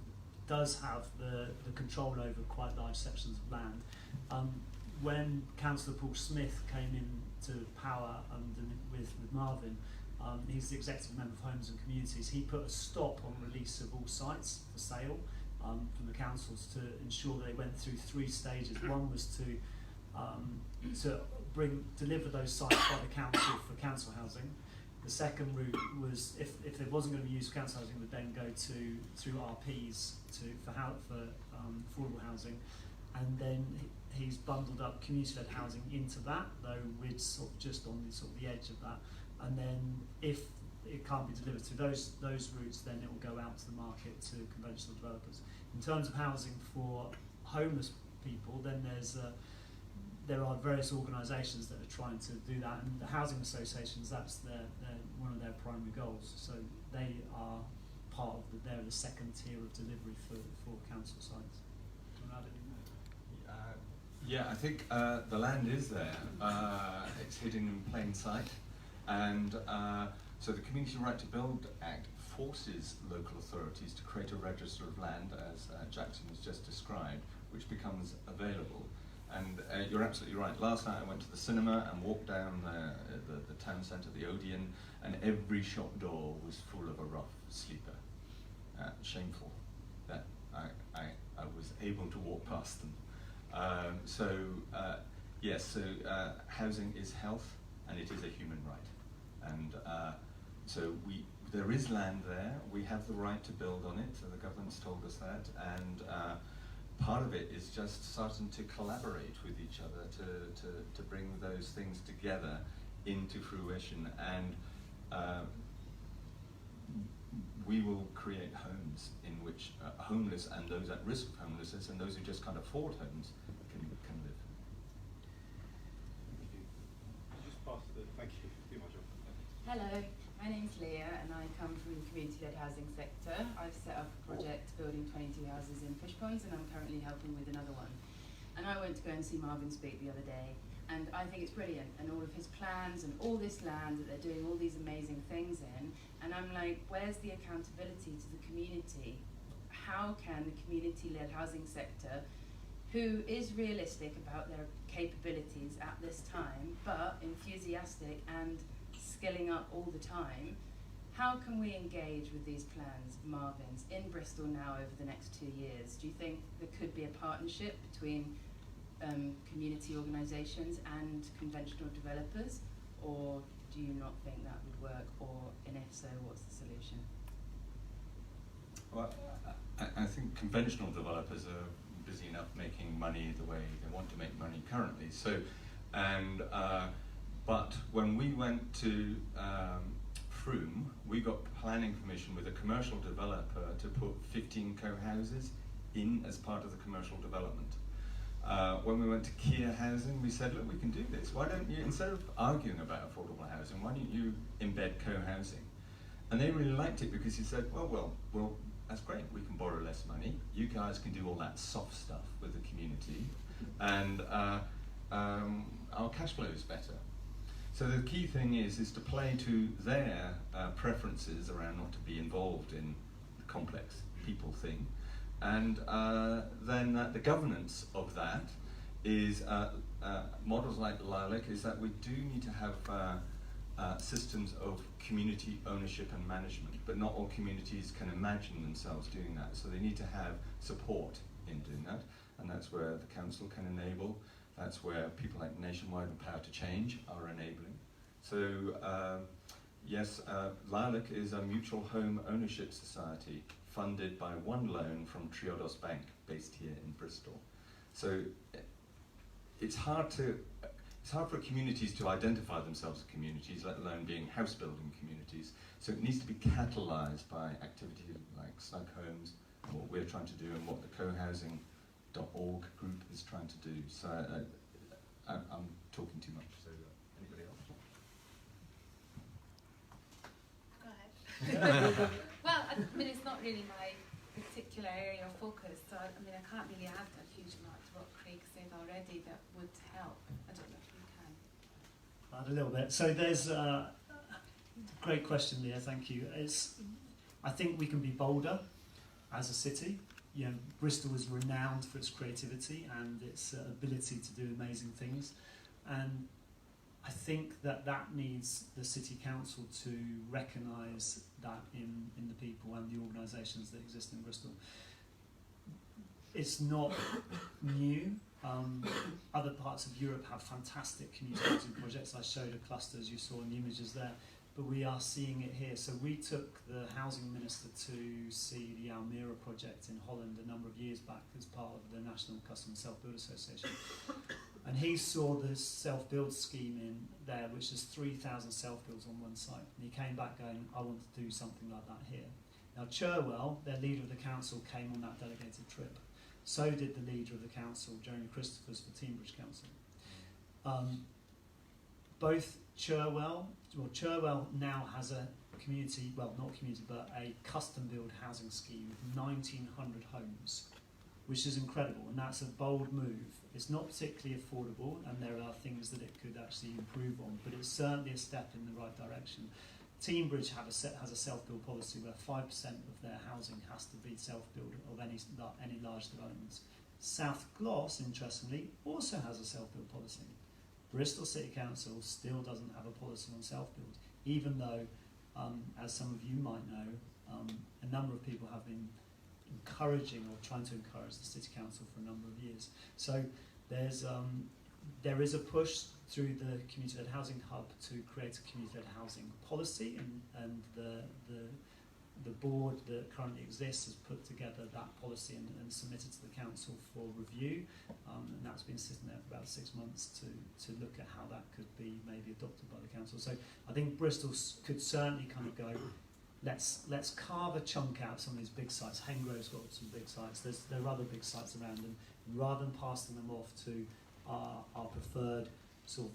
does have the control over quite large sections of land. When Councillor Paul Smith came into power with Marvin, he's the executive member of Homes and Communities. He put a stop on release of all sites for sale from the councils to ensure they went through 3 stages. One was to deliver those sites by the council for council housing. The second route was, if it wasn't going to be used for council housing, would then go through RPs for affordable housing, and then he's bundled up community-led housing into that, though we're sort of just on the edge of that. And then if it can't be delivered through those routes, then it will go out to the market to conventional developers. In terms of housing for homeless people, then there are various organisations that are trying to do that, and the housing associations, that's one of their primary goals. So they are part of they're the second tier of delivery for council sites. Do you want to add anything there? Yeah, I think the land is there. It's hidden in plain sight. And so the Community Right to Build Act forces local authorities to create a register of land, as Jackson has just described, which becomes available. And you're absolutely right. Last night I went to the cinema and walked down the town centre, the Odeon, and every shop door was full of a rough sleeper. Shameful that I was able to walk past them. Yes, housing is health, and it is a human right. And there is land there. We have the right to build on it, so the government's told us that. And part of it is just starting to collaborate with each other to bring those things together into fruition. And we will create homes in which homeless and those at risk of homelessness and those who just can't afford homes can live. Thank you. Do my job. Hello, my name's Leah and I come from the community-led housing sector. I've set up a project building 22 houses in Fishponds, and I'm currently helping with another one. And I went to go and see Marvin speak the other day, and I think it's brilliant, and all of his plans and all this land that they're doing all these amazing things in, and I'm like, where's the accountability to the community? How can the community-led housing sector, who is realistic about their capabilities at this time, but enthusiastic and skilling up all the time, how can we engage with these plans of Marvin's in Bristol now over the next 2 years? Do you think there could be a partnership between community organisations and conventional developers, or do you not think that would work, and if so, what's the solution? Well, I think conventional developers are busy enough making money the way they want to make money currently. So, but when we went to Frome, we got planning permission with a commercial developer to put 15 co-houses in as part of the commercial development. When we went to Kia Housing, we said, look, we can do this. Why don't you, instead of arguing about affordable housing, why don't you embed co-housing? And they really liked it because he said, well, that's great. We can borrow less money. You guys can do all that soft stuff with the community, and our cash flow is better. So the key thing is to play to their preferences around not to be involved in the complex people thing, and then the governance of that is models like Lilac is that we do need to have systems of community ownership and management, but not all communities can imagine themselves doing that. So they need to have support in doing that, and that's where the council can enable That's where people like Nationwide and Power to Change are enabling. So yes, Lilac is a mutual home ownership society funded by one loan from Triodos Bank, based here in Bristol. So it's hard for communities to identify themselves as communities, let alone being house building communities. So it needs to be catalysed by activities like Snug Homes, and what we're trying to do, and what the cohousing.org group is trying to do. So I'm talking too much. So anybody else? Go ahead. Well, I mean, it's not really my particular area of focus, so I mean, I can't really add a huge amount to what Craig said already that would help. I don't know if you can. Add a little bit. So there's a great question, Leah. Thank you. I think we can be bolder as a city. You know, Bristol is renowned for its creativity and its ability to do amazing things, and I think that needs the City Council to recognise that in the people and the organisations that exist in Bristol. It's not new. Other parts of Europe have fantastic community housing projects. I showed a cluster, as you saw in the images there, but we are seeing it here. So we took the housing minister to see the Almere project in Holland a number of years back as part of the National Custom Self-Build Association. And he saw this self-build scheme in there, which is 3,000 self-builds on one site. And he came back going, I want to do something like that here. Now Cherwell, their leader of the council, came on that delegated trip. So did the leader of the council, Jeremy Christophers, for Teambridge Council. Both Cherwell now has a community, well, not community, but a custom-build housing scheme with 1,900 homes, which is incredible, and that's a bold move. It's not particularly affordable, and there are things that it could actually improve on, but it's certainly a step in the right direction. Teambridge has a self-build policy where 5% of their housing has to be self-build of any large developments. South Gloss, interestingly, also has a self-build policy. Bristol City Council still doesn't have a policy on self-build, even though, as some of you might know, a number of people have been encouraging or trying to encourage the City Council for a number of years. So there is a push through the Community-Led Housing Hub to create a community-led housing policy, and the board that currently exists has put together that policy and submitted to the council for review, and that's been sitting there for about 6 months to look at how that could be maybe adopted by the council. So I think Bristol could certainly kind of go, let's carve a chunk out some of these big sites. Hengrove's got some big sites. There are other big sites around, and rather than passing them off to our preferred sort of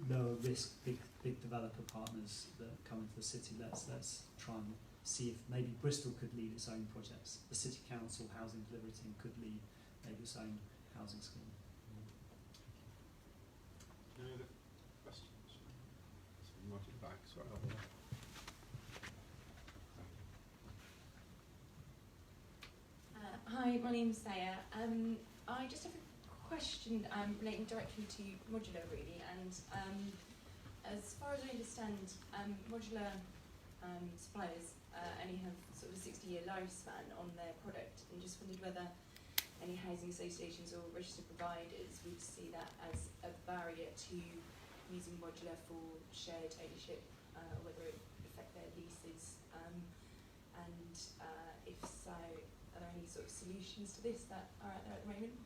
lower risk big developer partners that come into the city, let's try and see if maybe Bristol could lead its own projects. The City Council Housing Delivery Team could lead maybe its own housing scheme. Any other questions? So you might at the back, sorry. Hi, my name's Saya. I just have a question relating directly to modular, really, and as far as I understand, modular suppliers only have sort of a 60-year lifespan on their product, and just wondered whether any housing associations or registered providers would see that as a barrier to using modular for shared ownership, whether it would affect their leases, and if so, are there any sort of solutions to this that are out there at the moment?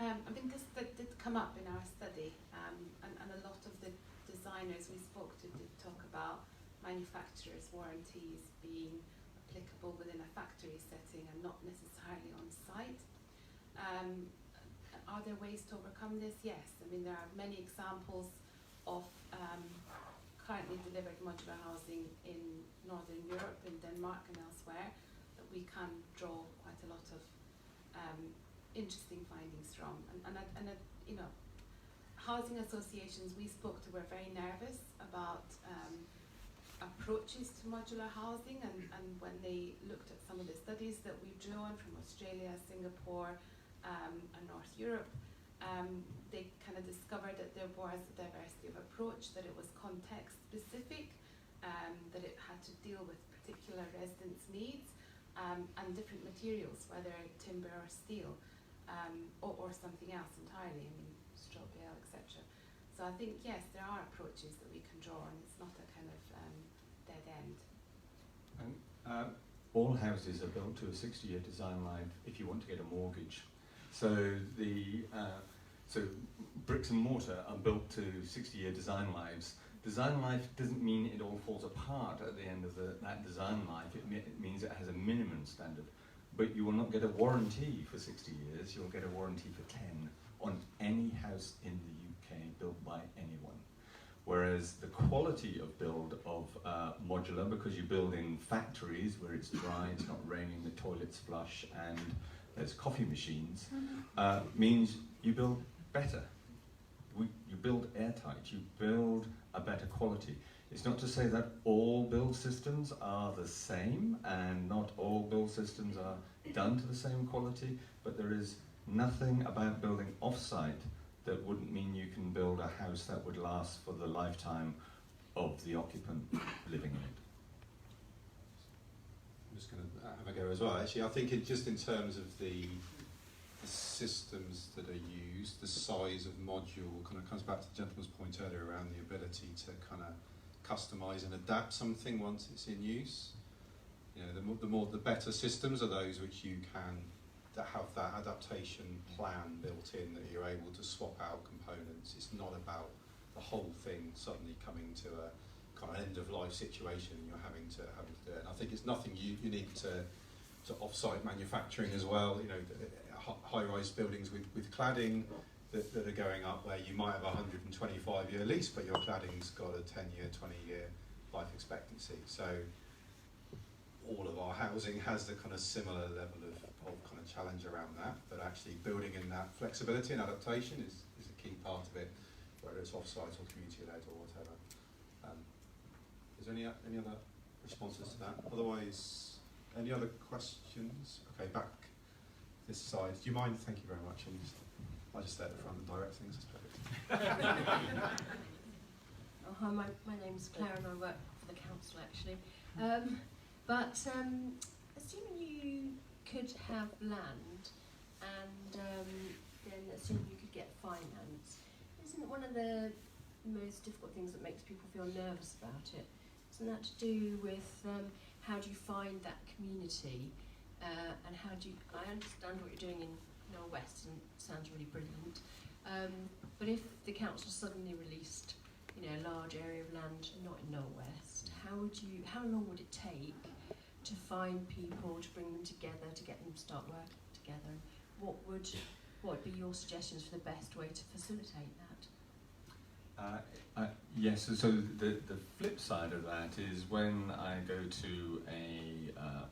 I mean, this did come up in our study, and a lot of the designers we spoke to did talk about manufacturers' warranties being applicable within a factory setting and not necessarily on site. Are there ways to overcome this? Yes. I mean, there are many examples of currently delivered modular housing in Northern Europe, in Denmark and elsewhere, that we can draw quite a lot of interesting findings from. And you know, housing associations we spoke to were very nervous about approaches to modular housing, and when they looked at some of the studies that we've drawn from Australia, Singapore, and North Europe, they kind of discovered that there was a diversity of approach, that it was context specific, that it had to deal with particular residents' needs, and different materials, whether timber or steel. or something else entirely, I mean, straw bale, etc. So I think, yes, there are approaches that we can draw, and it's not a kind of dead end. And all houses are built to a 60-year design life if you want to get a mortgage. So so bricks and mortar are built to 60-year design lives. Design life doesn't mean it all falls apart at the end of that design life. It means it has a minimum standard. But you will not get a warranty for 60 years. You'll get a warranty for 10 on any house in the UK built by anyone. Whereas the quality of build of modular, because you build in factories where it's dry, it's not raining, the toilet's flush, and there's coffee machines, means you build better. You build airtight, you build a better quality. It's not to say that all build systems are the same, and not all build systems are done to the same quality, but there is nothing about building off-site that wouldn't mean you can build a house that would last for the lifetime of the occupant living in it. I'm just going to have a go as well. Actually, I think just in terms of the systems that are used, the size of module, kind of comes back to the gentleman's point earlier around the ability to kind of customise and adapt something once it's in use. You know, the better systems are those which you can have that adaptation plan built in, that you're able to swap out components. It's not about the whole thing suddenly coming to a kind of end of life situation and you're having to do it. And I think it's nothing unique to off-site manufacturing as well. You know, high-rise buildings with cladding that are going up, where you might have a 125-year lease, but your cladding's got a 10-year, 20-year life expectancy. So all of our housing has the kind of similar level of kind of challenge around that, but actually building in that flexibility and adaptation is a key part of it, whether it's off-site or community-led or whatever. Is there any other responses to that? Otherwise, any other questions? Okay, back this side. Do you mind? Thank you very much. I just stay at the front and direct things. That's perfect. Oh, hi, my name's Claire and I work for the council actually. Assuming you could have land and then assuming you could get finance, isn't one of the most difficult things that makes people feel nervous about it? Isn't that to do with how do you find that community and how do you, I understand what you're doing in Knoll West and it sounds really brilliant, but if the council suddenly released, you know, a large area of land not in Knoll West, how long would it take to find people, to bring them together, to get them to start working together? What would be your suggestions for the best way to facilitate that? Yes, so the flip side of that is when I go to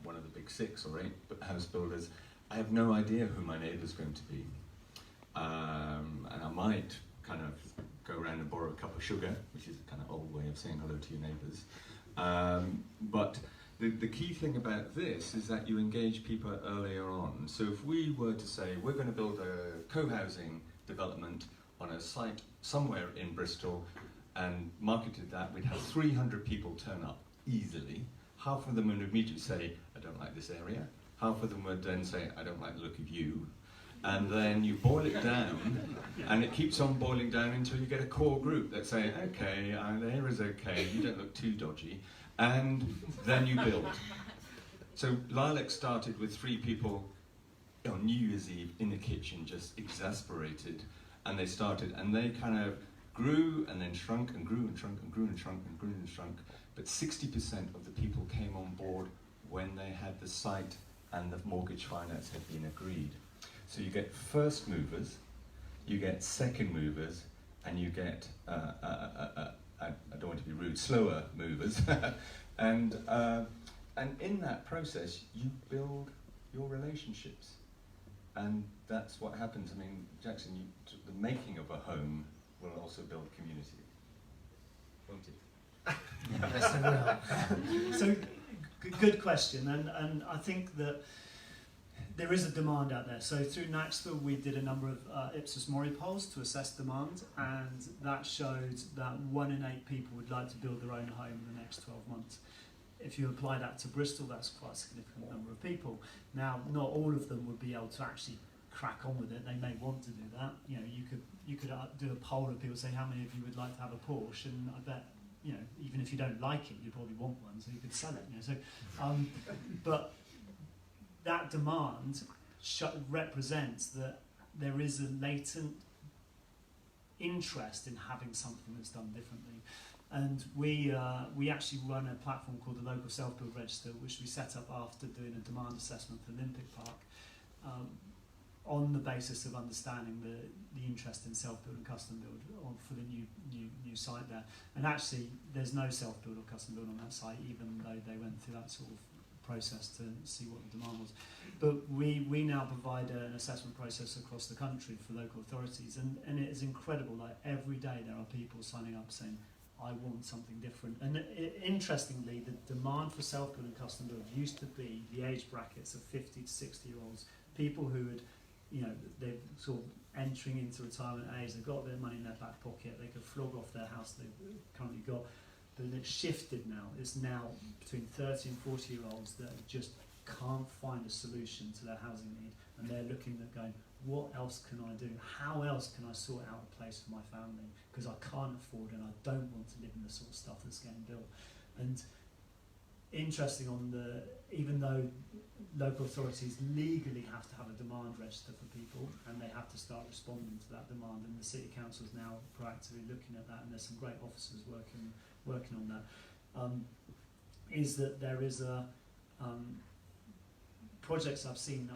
one of the big 6 or 8 house builders, I have no idea who my neighbour's going to be. And I might kind of go around and borrow a cup of sugar, which is a kind of old way of saying hello to your neighbours. But the key thing about this is that you engage people earlier on. So if we were to say, we're going to build a co-housing development on a site somewhere in Bristol and marketed that, we'd have 300 people turn up easily. Half of them would immediately say, I don't like this area. Half of them would then say, I don't like the look of you. And then you boil it down, and it keeps on boiling down until you get a core group that say, okay, the area's okay, you don't look too dodgy. And then you build. So Lilac started with 3 people on New Year's Eve in the kitchen, just exasperated, and they started, and they kind of grew and then shrunk and grew and shrunk and grew and shrunk and grew and shrunk. But 60% of the people came on board when they had the site and the mortgage finance had been agreed. So you get first movers, you get second movers, and you get I don't want to be rude, slower movers, and in that process you build your relationships, and that's what happens. I mean, Jackson, the making of a home will also build community, won't it? Yes, it will. So, good question, and I think that there is a demand out there. So through Naxville we did a number of Ipsos Mori polls to assess demand, and that showed that 1 in 8 people would like to build their own home in the next 12 months. If you apply that to Bristol, that's quite a significant number of people. Now, not all of them would be able to actually crack on with it. They may want to do that. You know, you could do a poll of people saying how many of you would like to have a Porsche, and I bet, you know, even if you don't like it, you probably want one, so you could sell it. You know, so but that demand represents that there is a latent interest in having something that's done differently. And we actually run a platform called the Local Self-Build Register, which we set up after doing a demand assessment for Olympic Park, on the basis of understanding the interest in self-build and custom build for the new site there. And actually, there's no self-build or custom build on that site, even though they went through that sort of process to see what the demand was. But we now provide an assessment process across the country for local authorities, and it is incredible. Like, every day there are people signing up saying, I want something different. And interestingly, the demand for self-build and custom build used to be the age brackets of 50 to 60-year-olds, people who had, you know, they're sort of entering into retirement age, they've got a bit of money in their back pocket, they could flog off their house they've currently got. But it's shifted now. It's now between 30 and 40-year-olds that just can't find a solution to their housing need, and they're looking at going, what else can I do? How else can I sort out a place for my family? Because I can't afford and I don't want to live in the sort of stuff that's getting built. And interesting even though local authorities legally have to have a demand register for people, and they have to start responding to that demand, and the city council is now proactively looking at that, and there's some great officers working on that, is that there is projects I've seen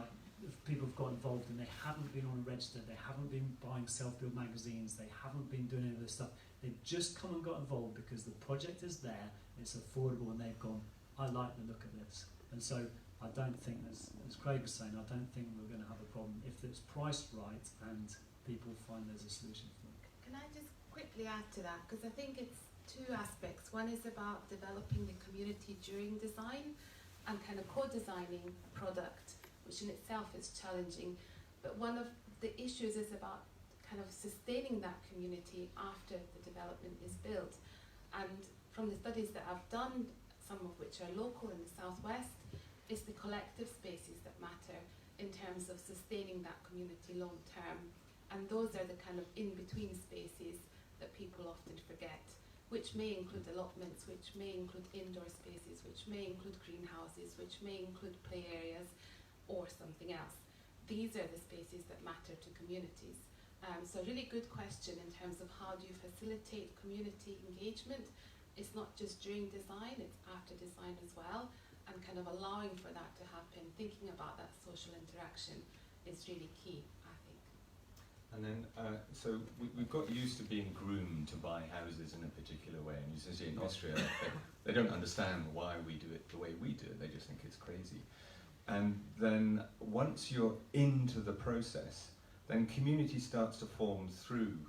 people have got involved and they haven't been on a register, they haven't been buying self-build magazines, they haven't been doing any of this stuff. They've just come and got involved because the project is there, it's affordable, and they've gone, I like the look of this. And so I don't think, as Craig was saying, I don't think we're going to have a problem if it's priced right and people find there's a solution for it. Can I just quickly add to that? Because I think it's two aspects. One is about developing the community during design and kind of co-designing a product, which in itself is challenging. But one of the issues is about kind of sustaining that community after the development is built. And from the studies that I've done, some of which are local in the southwest, it's the collective spaces that matter in terms of sustaining that community long term. And those are the kind of in-between spaces that people often forget, which may include allotments, which may include indoor spaces, which may include greenhouses, which may include play areas, or something else. These are the spaces that matter to communities. So a really good question in terms of how do you facilitate community engagement. It's not just during design, it's after design as well, and kind of allowing for that to happen, thinking about that social interaction is really key, I think. And then, so we've got used to being groomed to buy houses in a particular way, and you see in Austria, they don't understand why we do it the way we do it, they just think it's crazy. And then once you're into the process, then community starts to form through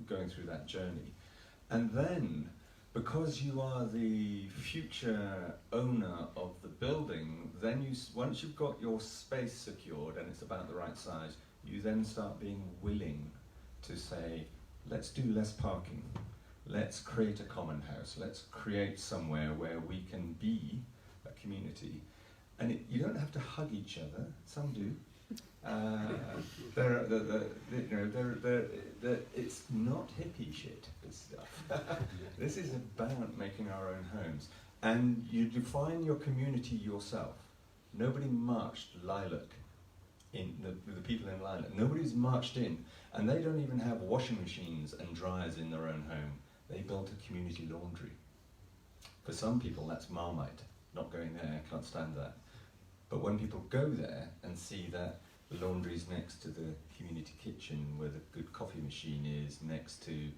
going through that journey. And then, because you are the future owner of the building, then once you've got your space secured and it's about the right size, you then start being willing to say, let's do less parking. Let's create a common house. Let's create somewhere where we can be a community. And you don't have to hug each other. Some do. It's not hippie shit, this stuff. This is about making our own homes. And you define your community yourself. Nobody marched Lilac, the people in Lilac. Nobody's marched in. And they don't even have washing machines and dryers in their own home. They built a community laundry. For some people, that's Marmite. Not going there, can't stand that. But when people go there and see that the laundry's next to the community kitchen, where the good coffee machine is, next to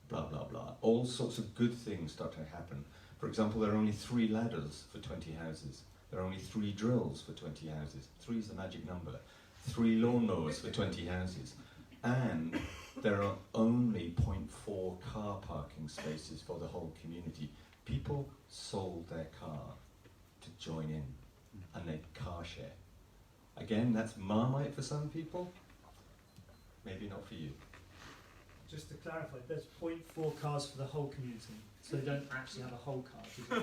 blah, blah, blah, all sorts of good things start to happen. For example, there are only 3 ladders for 20 houses. There are only 3 drills for 20 houses. 3 is the magic number. 3 lawnmowers for 20 houses. And there are only 0.4 car parking spaces for the whole community. People sold their car to join in, and they car share. Again, that's Marmite for some people, maybe not for you. Just to clarify, there's 0.4 cars for the whole community, so they don't actually have a whole car. Do they?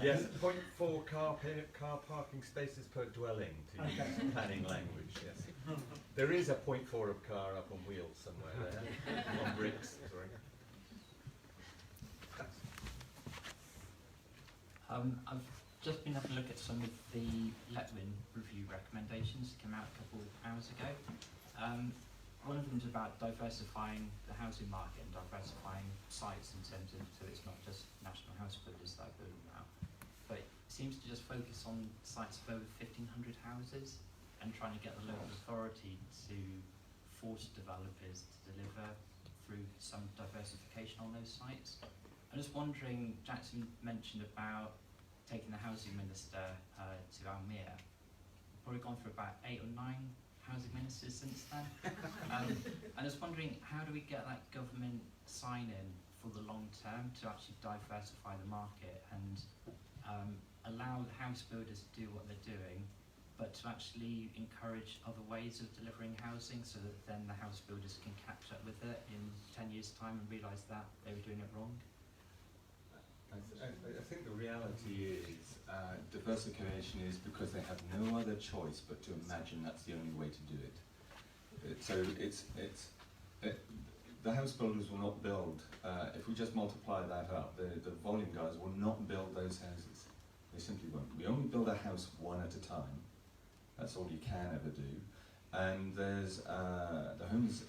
Yes, 0.4 car parking spaces per dwelling, to use planning language, yes. There is a 0.4 of car up on wheels somewhere there, on bricks, sorry. I've just been having a look at some of the Letwin review recommendations that came out a couple of hours ago. One of them is about diversifying the housing market and diversifying sites in terms of, so it's not just national house builders that are building now, but it seems to just focus on sites of over 1,500 houses and trying to get the local authority to force developers to deliver through some diversification on those sites. I'm just wondering, Jackson mentioned about taking the housing minister to Almere. Probably gone through about 8 or 9 housing ministers since then. I'm just wondering, how do we get that government sign-in for the long term to actually diversify the market and allow the house builders to do what they're doing, but to actually encourage other ways of delivering housing so that then the house builders can catch up with it in 10 years' time and realise that they were doing it wrong? I think the reality is diversification is because they have no other choice but to imagine that's the only way to do it. The house builders will not build, if we just multiply that up, the volume guys will not build those houses. They simply won't. We only build a house one at a time. That's all you can ever do. And there's the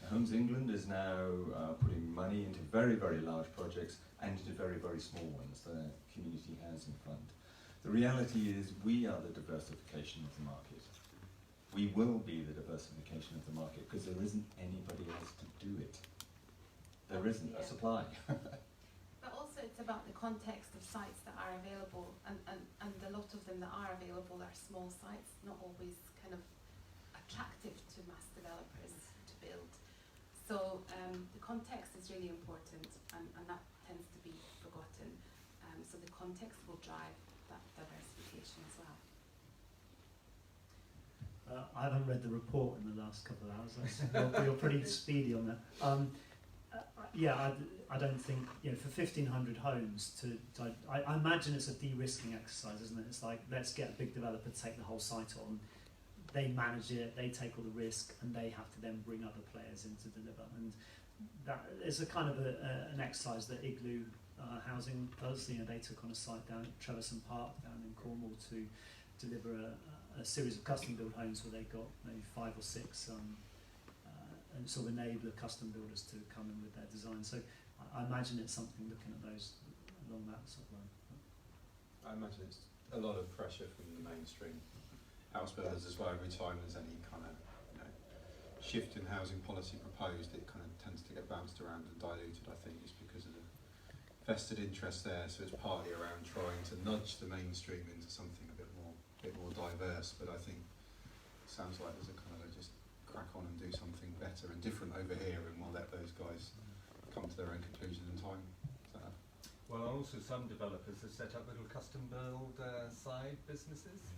Homes England is now putting money into very, very large projects and into very, very small ones, the Community Housing Fund. The reality is we are the diversification of the market. We will be the diversification of the market because there isn't anybody else to do it. There isn't a supply. But also it's about the context of sites that are available, and a lot of them that are available are small sites, not always kind of attractive to mass developers to build. So the context is really important, and that tends to be forgotten. So the context will drive that diversification as well. I haven't read the report in the last couple of hours. You're pretty speedy on that. Yeah, I don't think, you know, for 1,500 homes I imagine it's a de-risking exercise, isn't it? It's like, let's get a big developer to take the whole site on. They manage it, they take all the risk, and they have to then bring other players in to deliver. And that is a kind of an exercise that Igloo Housing does. You know, they took on a site down at Treverson Park down in Cornwall to deliver a series of custom-built homes where they got maybe 5 or 6 and sort of enabler custom builders to come in with their design. So I imagine it's something looking at those along that sort of line. I imagine it's a lot of pressure from the mainstream house builders as well. Every time there's any kind of shift in housing policy proposed, it kind of tends to get bounced around and diluted, I think, just because of the vested interest there. So it's partly around trying to nudge the mainstream into something a bit more diverse, but I think it sounds like there's a kind of just crack on and do something better and different over here, and we'll let those guys come to their own conclusions in time. Well, also some developers have set up little custom build side businesses.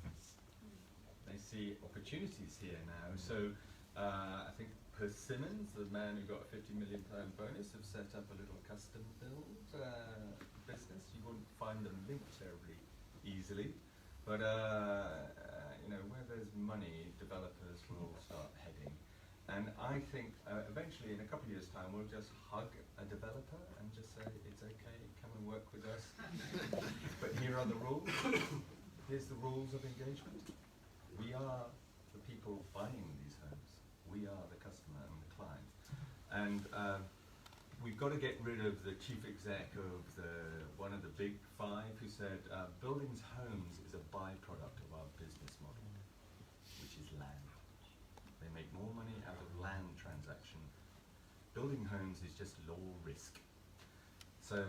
They see opportunities here now. So I think Persimmons, the man who got a £50 million bonus, have set up a little custom build business. You wouldn't find them linked terribly easily, but you know, where there's money, developers will start heading. And I think eventually, in a couple of years' time, we'll just hug a developer and just say, it's okay, come and work with us. But here are the rules. Here's the rules of engagement. We are the people buying these homes. We are the customer and the client. And we've got to get rid of the chief exec of one of the big 5 who said, buildings homes is a byproduct of our business model, which is land. They make more money out of land transaction. Building homes is just low risk. So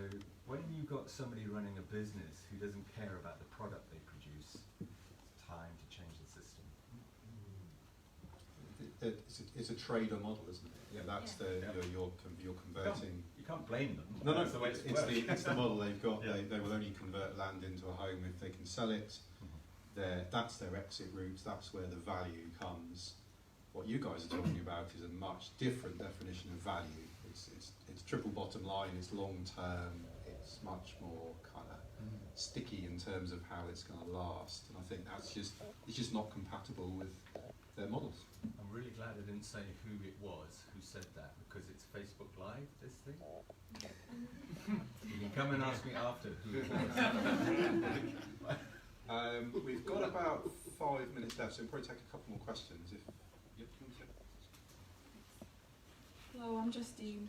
when you've got somebody running a business who doesn't care about the product they produce, it's time to change the system. It's a trader model, isn't it? Yeah, that's you're converting. You can't blame them. No, That's the way it's the model they've got. Yeah. They will only convert land into a home if they can sell it. That's their exit route. That's where the value comes. what you guys are talking about is a much different definition of value. It's triple bottom line, it's long term, it's much more kind of sticky in terms of how it's going to last, and I think it's just not compatible with their models. I'm really glad I didn't say who it was who said that, because it's Facebook Live, this thing. You can come and ask me after who it was. We've got about 5 minutes left, so we'll probably take a couple more questions. Hello, I'm Justine.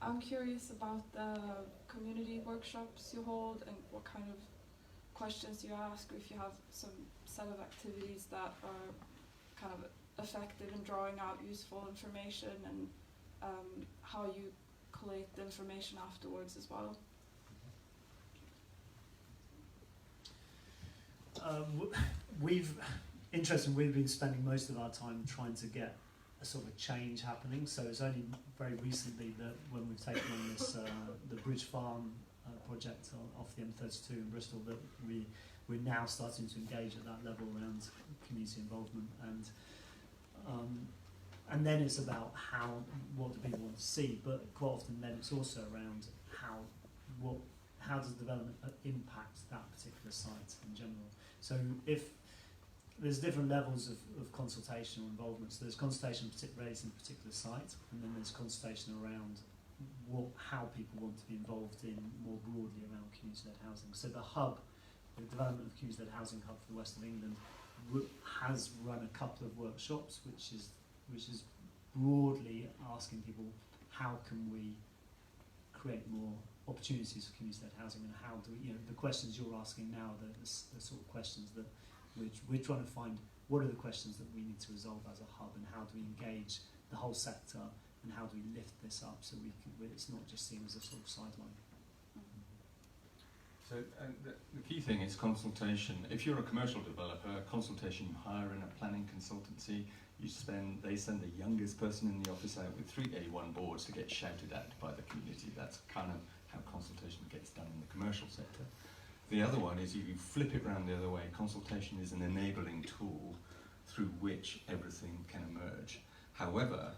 I'm curious about the community workshops you hold and what kind of questions you ask, or if you have some set of activities that are kind of effective in drawing out useful information, and how you collate the information afterwards as well. We've been spending most of our time trying to get a sort of change happening. So it's only very recently that when we've taken on this the Bridge Farm project off the M32 in Bristol, that we're now starting to engage at that level around community involvement, and then it's about what do people want to see, but quite often then it's also around how does development impact that particular site in general. So if there's different levels of consultation or involvement. So there's consultation raised in a particular site, and then there's consultation around how people want to be involved in more broadly around community-led housing. So the hub, the development of community-led housing hub for the west of England, has run a couple of workshops, which is broadly asking people, how can we create more opportunities for community-led housing, and how do we, the questions you're asking now, the sort of questions that we're trying to find, what are the questions that we need to resolve as a hub, and how do we engage the whole sector, and how do we lift this up so it's not just seen as a sort of sideline. So the key thing is consultation. If you're a commercial developer, consultation, you hire in a planning consultancy, they send the youngest person in the office out with 3 A1 boards to get shouted at by the community. That's kind of how consultation gets done in the commercial sector. The other one is, you flip it around the other way. Consultation is an enabling tool through which everything can emerge. However,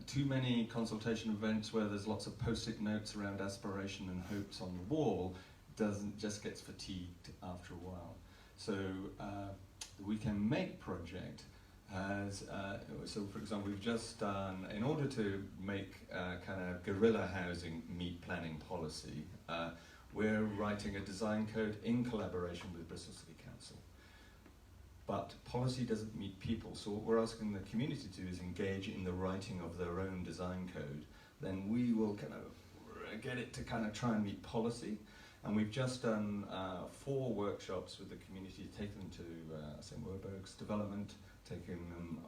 too many consultation events where there's lots of post-it notes around aspiration and hopes on the wall just gets fatigued after a while. So the We Can Make project has, so for example, we've just done, in order to make kind of guerrilla housing meet planning policy, we're writing a design code in collaboration with Bristol City Council. But policy doesn't meet people, so what we're asking the community to do is engage in the writing of their own design code. Then we will kind of get it to kind of try and meet policy. And we've just done 4 workshops with the community, taken them to St Werburgh's development, taking them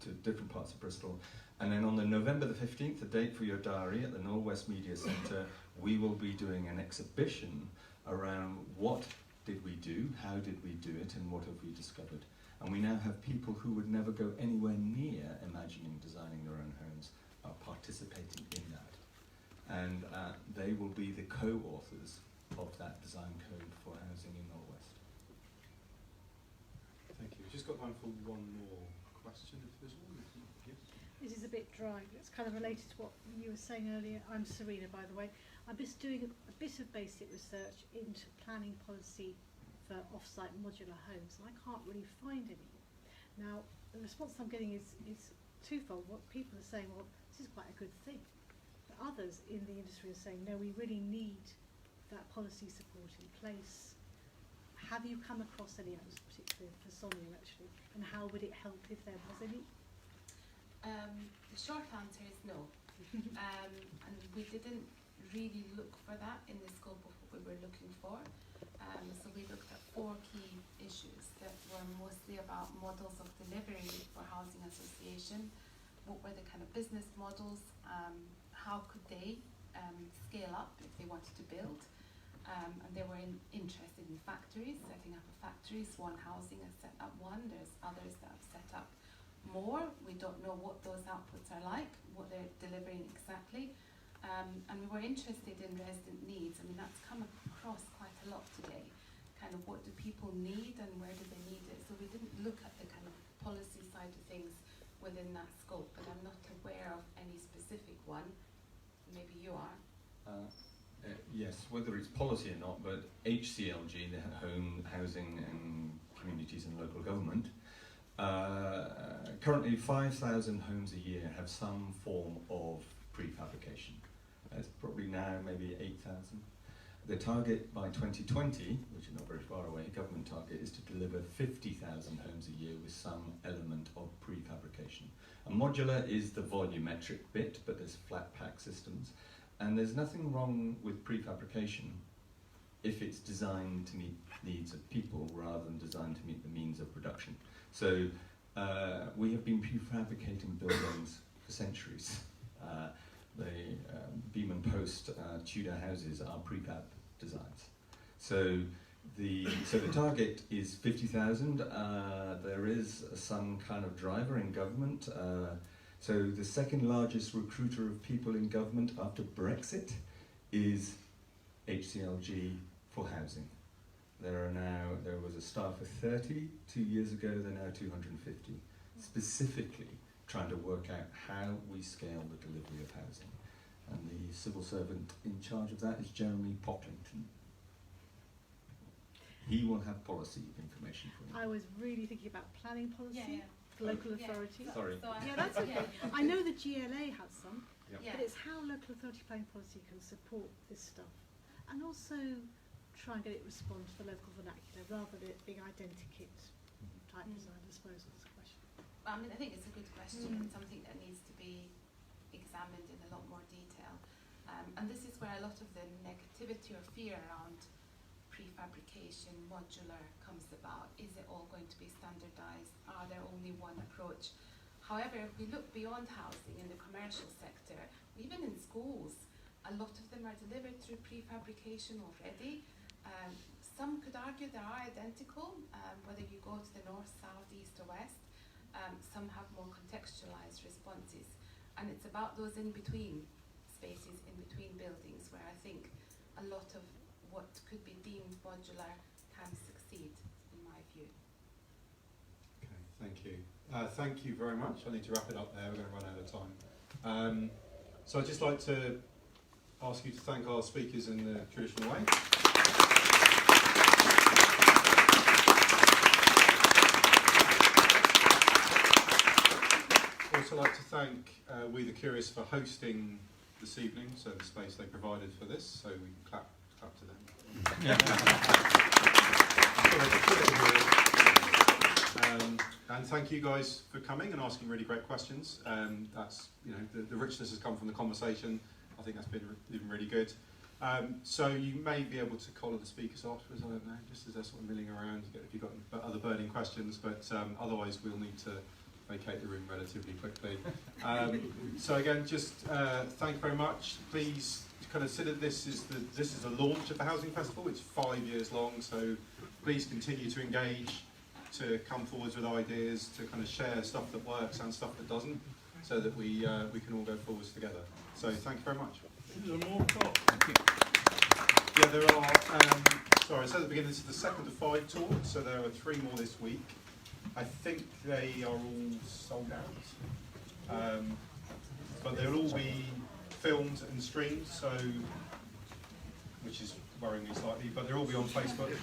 to different parts of Bristol. And then on the November the 15th, the date for your diary, at the Knoll West Media Centre, we will be doing an exhibition around what did we do, how did we do it, and what have we discovered. And we now have people who would never go anywhere near imagining designing their own homes are participating in that. And they will be the co-authors of that design code for housing in Knoll West. Thank you. We've just got time for one more question, if there's one. Yes. This is a bit dry, but it's kind of related to what you were saying earlier. I'm Serena, by the way. I'm just doing a bit of basic research into planning policy for off-site modular homes, and I can't really find any. Now, the response I'm getting is twofold. What people are saying, well, this is quite a good thing. But others in the industry are saying, no, we really need that policy support in place. Have you come across any others, particularly for Sonia, actually, and how would it help if there was any? The short answer is no. And we didn't really look for that in the scope of what we were looking for. So we looked at 4 key issues that were mostly about models of delivery for housing association. What were the kind of business models? How could they scale up if they wanted to build? And they were interested in factories, setting up a factory. Swan Housing has set up one. There's others that have set up more. We don't know what those outputs are like, what they're delivering exactly. And we were interested in resident needs. I mean, that's come across quite a lot today. Kind of what do people need and where do they need it? So we didn't look at the kind of policy side of things within that scope, but I'm not aware of any specific one. Maybe you are. Yes, whether it's policy or not, but HCLG, the Home, Housing and Communities and Local Government, currently 5,000 homes a year have some form of prefabrication. It's probably now maybe 8,000. The target by 2020, which is not very far away, government target, is to deliver 50,000 homes a year with some element of prefabrication. A modular is the volumetric bit, but there's flat pack systems. And there's nothing wrong with prefabrication if it's designed to meet needs of people rather than designed to meet the means of production. So we have been prefabricating buildings for centuries. The beam and post Tudor houses are prefab designs. So the target is 50,000. There is some kind of driver in government. So the second largest recruiter of people in government after Brexit is HCLG for housing. There was a staff of 30 2 years ago, they're now 250, specifically trying to work out how we scale the delivery of housing. And the civil servant in charge of that is Jeremy Pocklington. He will have policy information for you. I was really thinking about planning policy. Local authority. Sorry. Yeah, that's okay. I know the GLA has some, Yep. but it's how local authority planning policy can support this stuff, and also try and get it respond to the local vernacular rather than it being identikit type design. I suppose that's the question. I mean, I think it's a good question and something that needs to be examined in a lot more detail. And this is where a lot of the negativity or fear around prefabrication, modular comes about. Is it all going to be standardised? Are there only one approach? However, if we look beyond housing in the commercial sector, even in schools, a lot of them are delivered through prefabrication already. Some could argue they are identical, whether you go to the north, south, east or west. Some have more contextualised responses. And it's about those in-between spaces, in-between buildings, where I think a lot of what could be deemed modular can succeed, in my view. Okay, thank you. Thank you very much. I need to wrap it up there, we're going to run out of time. So I'd just like to ask you to thank our speakers in the traditional way. I'd also like to thank We the Curious for hosting this evening, so the space they provided for this, so we can clap to them. And thank you guys for coming and asking really great questions. That's, you know, the richness has come from the conversation. I think that's been really good. So you may be able to collar the speakers afterwards, I don't know, just as they're sort of milling around, if you've got other burning questions, but otherwise we'll need to vacate the room relatively quickly. So again, just thank you very much. Please consider this is a launch of the Housing Festival. It's 5 years long, so please continue to engage, to come forwards with ideas, to kind of share stuff that works and stuff that doesn't, so that we can all go forwards together. So thank you very much. Is there more talk? Yeah, there are. Sorry, I said at the beginning this is the second of 5 talks, so there are 3 more this week. I think they are all sold out, but they'll all be filmed and streamed, so which is worrying me slightly, but they'll all be on Facebook.